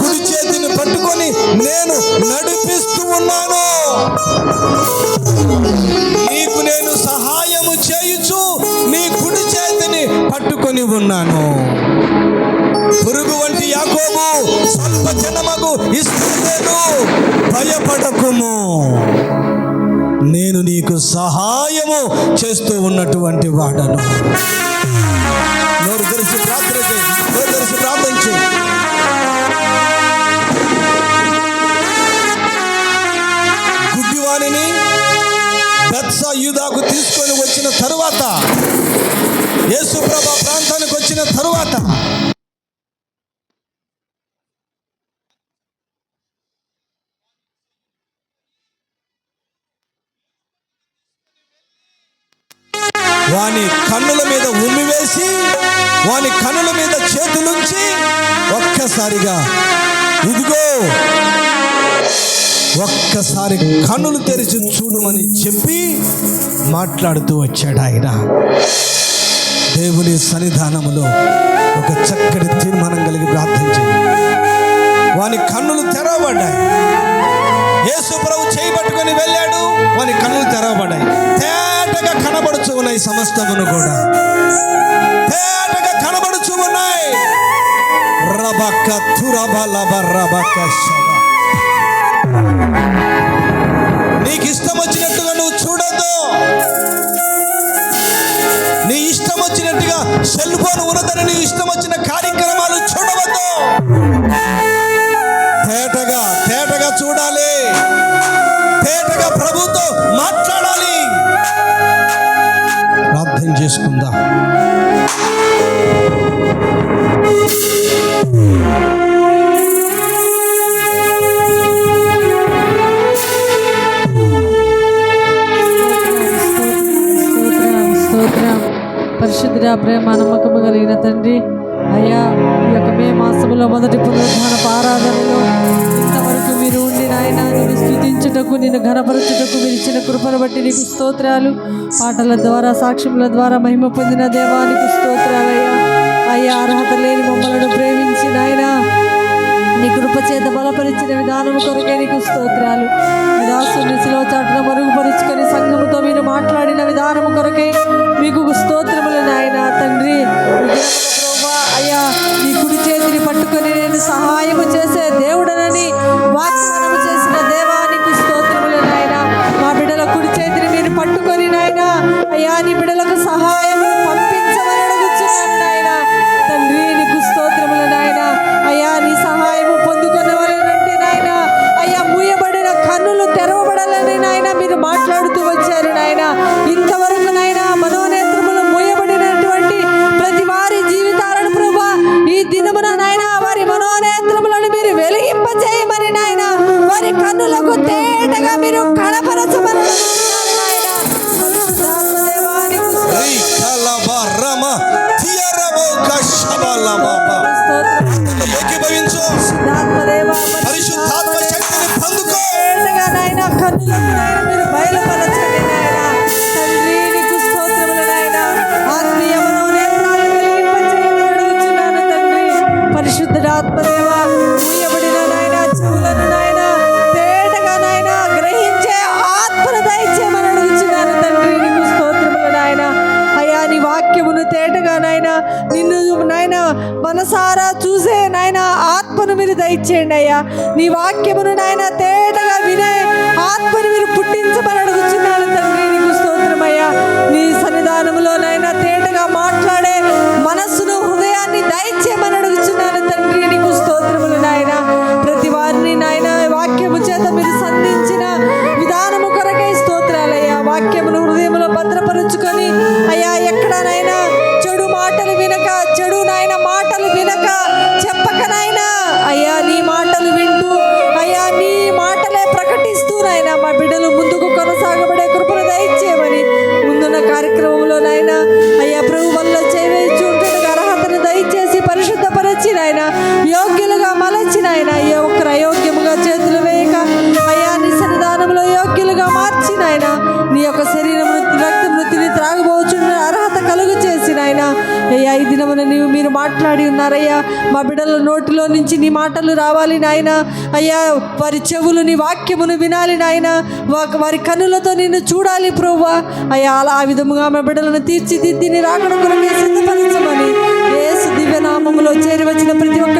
కుడి చేతిని పట్టుకొని నేను నడిపిస్తూ ఉన్నాను, నీకు నేను సహాయము చేయుచు నీ కుడి చేతిని పట్టుకొని ఉన్నాను. పురుగు వంటి యాకోబు, స్వల్ప జనమగు ఇశ్రాయేలు, భయపడకుము, నేను నీకు సహాయము చేస్తూ ఉన్నటువంటి వాడను. నోరు తెరిచి ప్రార్థన చేయి, నోరు తెరిచి ప్రార్థన చేయి. గుడ్డివాణిని బెత్సయూదాకు తీసుకొని వచ్చిన తరువాత, యేసుప్రభు ప్రాంతానికి వచ్చిన తరువాత వాని కన్నుల మీద ఉమ్మివేసి వాని కన్నుల మీద చేతులుంచి ఒక్కసారిగా ఇదిగో ఒక్కసారి కన్నులు తెరిచి చూడమని చెప్పి మాట్లాడుతూ వచ్చాడు ఆయన. దేవుని సన్నిధానములో ఒక చక్కటి తీర్మానం కలిగి ప్రార్థన చేయండి. వాని కన్నులు తెరవబడ్డాయి. యేసు ప్రభు చేయి పట్టుకొని వెళ్ళాడు, వాని కన్నులు తెరవబడ్డాయి. తేటగా కనబడుచు ఉన్నాయి, సమస్తమును కూడా తేటగా కనబడుచు ఉన్నాయి. రబక తురబలబ రబక శబ. నీకు ఇష్టం వచ్చినట్టుగా నువ్వు చూడొద్దు. నీ ఇష్టం వచ్చినట్టుగా సెల్ ఫోన్ ఉన్నదని నీ ఇష్టం వచ్చిన కార్యక్రమాలు చూడవద్దు. తేటగా తేటగా చూడాలి, తేటగా ప్రభుతో మాట్లాడాలి. ప్రార్థన ప్రార్థన చేసుకుందాం. పరిశుద్ధుడా, ప్రేమ నమ్మకము కలిగిన తండ్రి, అయ్యా ఈ యొక్క మే మాసములో మొదటి పునరుద్ధాన ఆరాధనలో ఇంతవరకు మీరు ఉండి నాయన నిన్ను స్తుతించుటకు, నిన్ను ఘనపరచుటకు మీరు ఇచ్చిన కృపను బట్టి నీకు స్తోత్రాలు. పాటల ద్వారా, సాక్ష్యముల ద్వారా మహిమ పొందిన దేవానికి స్తోత్రాలయ్యా. అయ్యా అర్హత లేని మమ్మలను ప్రేమించి నాయన నీ కృపచేత బలపరిచిన విధానము కొరకే నీకు స్తోత్రాలు. దాసుని శిలువ చాటున మరుగుపరుచుకొని సంఘముతో మీరు మాట్లాడిన విధానము కొరకే మీకు స్తోత్రములు నాయన. తండ్రి ప్రభువా, అయ్యా నీ కుడి చేతిని పట్టుకొని నేను సహాయము చేసే దేవుడనని వాగ్దానము చేసిన దేవానికి స్తోత్రములు నాయన. మా బిడ్డల కుడి చేతిని మీరు పట్టుకొని నాయన, అయ్యా నీ బిడ్డలకు సహాయము పంపించమని అడుగుచున్నాను నాయన. తండ్రి నీకు స్తోత్రములు నాయన. అయ్యా నీ సహాయము పొందుకొనవలెనంటే నాయన, అయ్యా మూయబడిన కన్నులు తెరవబడాలని నాయన మీరు మాట్లాడుతూ వచ్చారు నాయన. ఇంతవరకు నాయన మనోనేత్రములు మూయబడినటువంటి ప్రతి వారి జీవితాలను ప్రభువా ఈ దినమున నాయన వారి మనోనేత్రములను మీరు వెలిగింపజేయమని నాయన, వారి కన్నులకు తేటగా మీరు కనపరచమని నాయన. పరిశుద్ధాత్మ శక్తిని పొందుకో నాయన, కన్నులకు నాయన మీరు బయలుపరచండి నాయన. తండ్రి నీకు స్తోత్రములు నాయన. ఆత్మీయ మనోనేత్రాలను వెలిగింపజేయమని అడుగుచున్నాను తండ్రి. పరిశుద్ధుడాత్మదేవ, మూయబడిన నాయన చెవులను నాయన తేటగా నాయన గ్రహించే ఆత్మను దయచేయమని అడుగుచున్నాను తండ్రి. నీకు స్తోత్రములు నాయన. అయ్యా నీ వాక్యమును తేటగా నాయన నిన్ను నాయన మనసారా చూసే నాయన ఆత్మను మీరు దయచేయండి అయ్యా. నీ వాక్యమును నాయన తేటగా వినే ఆత్మను మీరు పుట్టించమని అడుగుచున్నాను తండ్రి. నీకు స్తోత్రమయ్యా. నీ సన్నిధానములో నాయన తేటగా మాట్లాడే మనస్సును, హృదయాన్ని దయచేయమని అడుగుచున్నాను తండ్రి. నీకు స్తోత్రములు నాయన. ప్రతి వారిని నాయన వాక్యము చేత మీరు సంధించిన విధానము కొరకై స్తోత్రాలయ్యా. వాక్యమును హృదయములో భద్రపరుచుకొని అయ్యా ఎక్కడనైనా చెడు మాటలు వినక, చెడు నాయన మాటలు వినక చెప్పక నాయన, అయ్యా నీ మాటలు వింటూ అయ్యా నీ మాటలే ప్రకటిస్తూ నాయన మా బిడ్డలు ముందుకు కొనసాగబడే కృపను దయచేయమని ముందున్న కార్యక్రమంలో నాయన అయ్యా ప్రభు వల్ల చేయవేసి ఉంటుండగా అర్హతను దయచేసి పరిశుద్ధపరచి నాయన యోగ్యులుగా మలచి నాయన అయ్యా ఒక్కరు అయోగ్యముగా చేతులు వేయక అయ్యా నీ సన్నిధానంలో యోగ్యులుగా మార్చి నాయన నీ యొక్క శరీరమును, రక్తమును తిని త్రాగబోచున్న అర్హత కలుగు చేసి నాయన అయ్యా ఈ దినమున మీరు మాట్లాడి ఉన్నారయ్యా. మా బిడ్డల నోటిలో నుంచి నీ మాటలు రావాలి నాయన. అయ్యా వారి చెవులు నీ వాక్యమును వినాలి నాయన. వారి కన్నులతో నిన్ను చూడాలి ప్రభువా. అయ్యా అలా ఆ విధముగా మా బిడ్డలను తీర్చిదిద్ది నీ రాకడ కొరకే సిద్ధపరచమని యేసు దివ్యనామములో చేరి వచ్చిన ప్రతి ఒక్క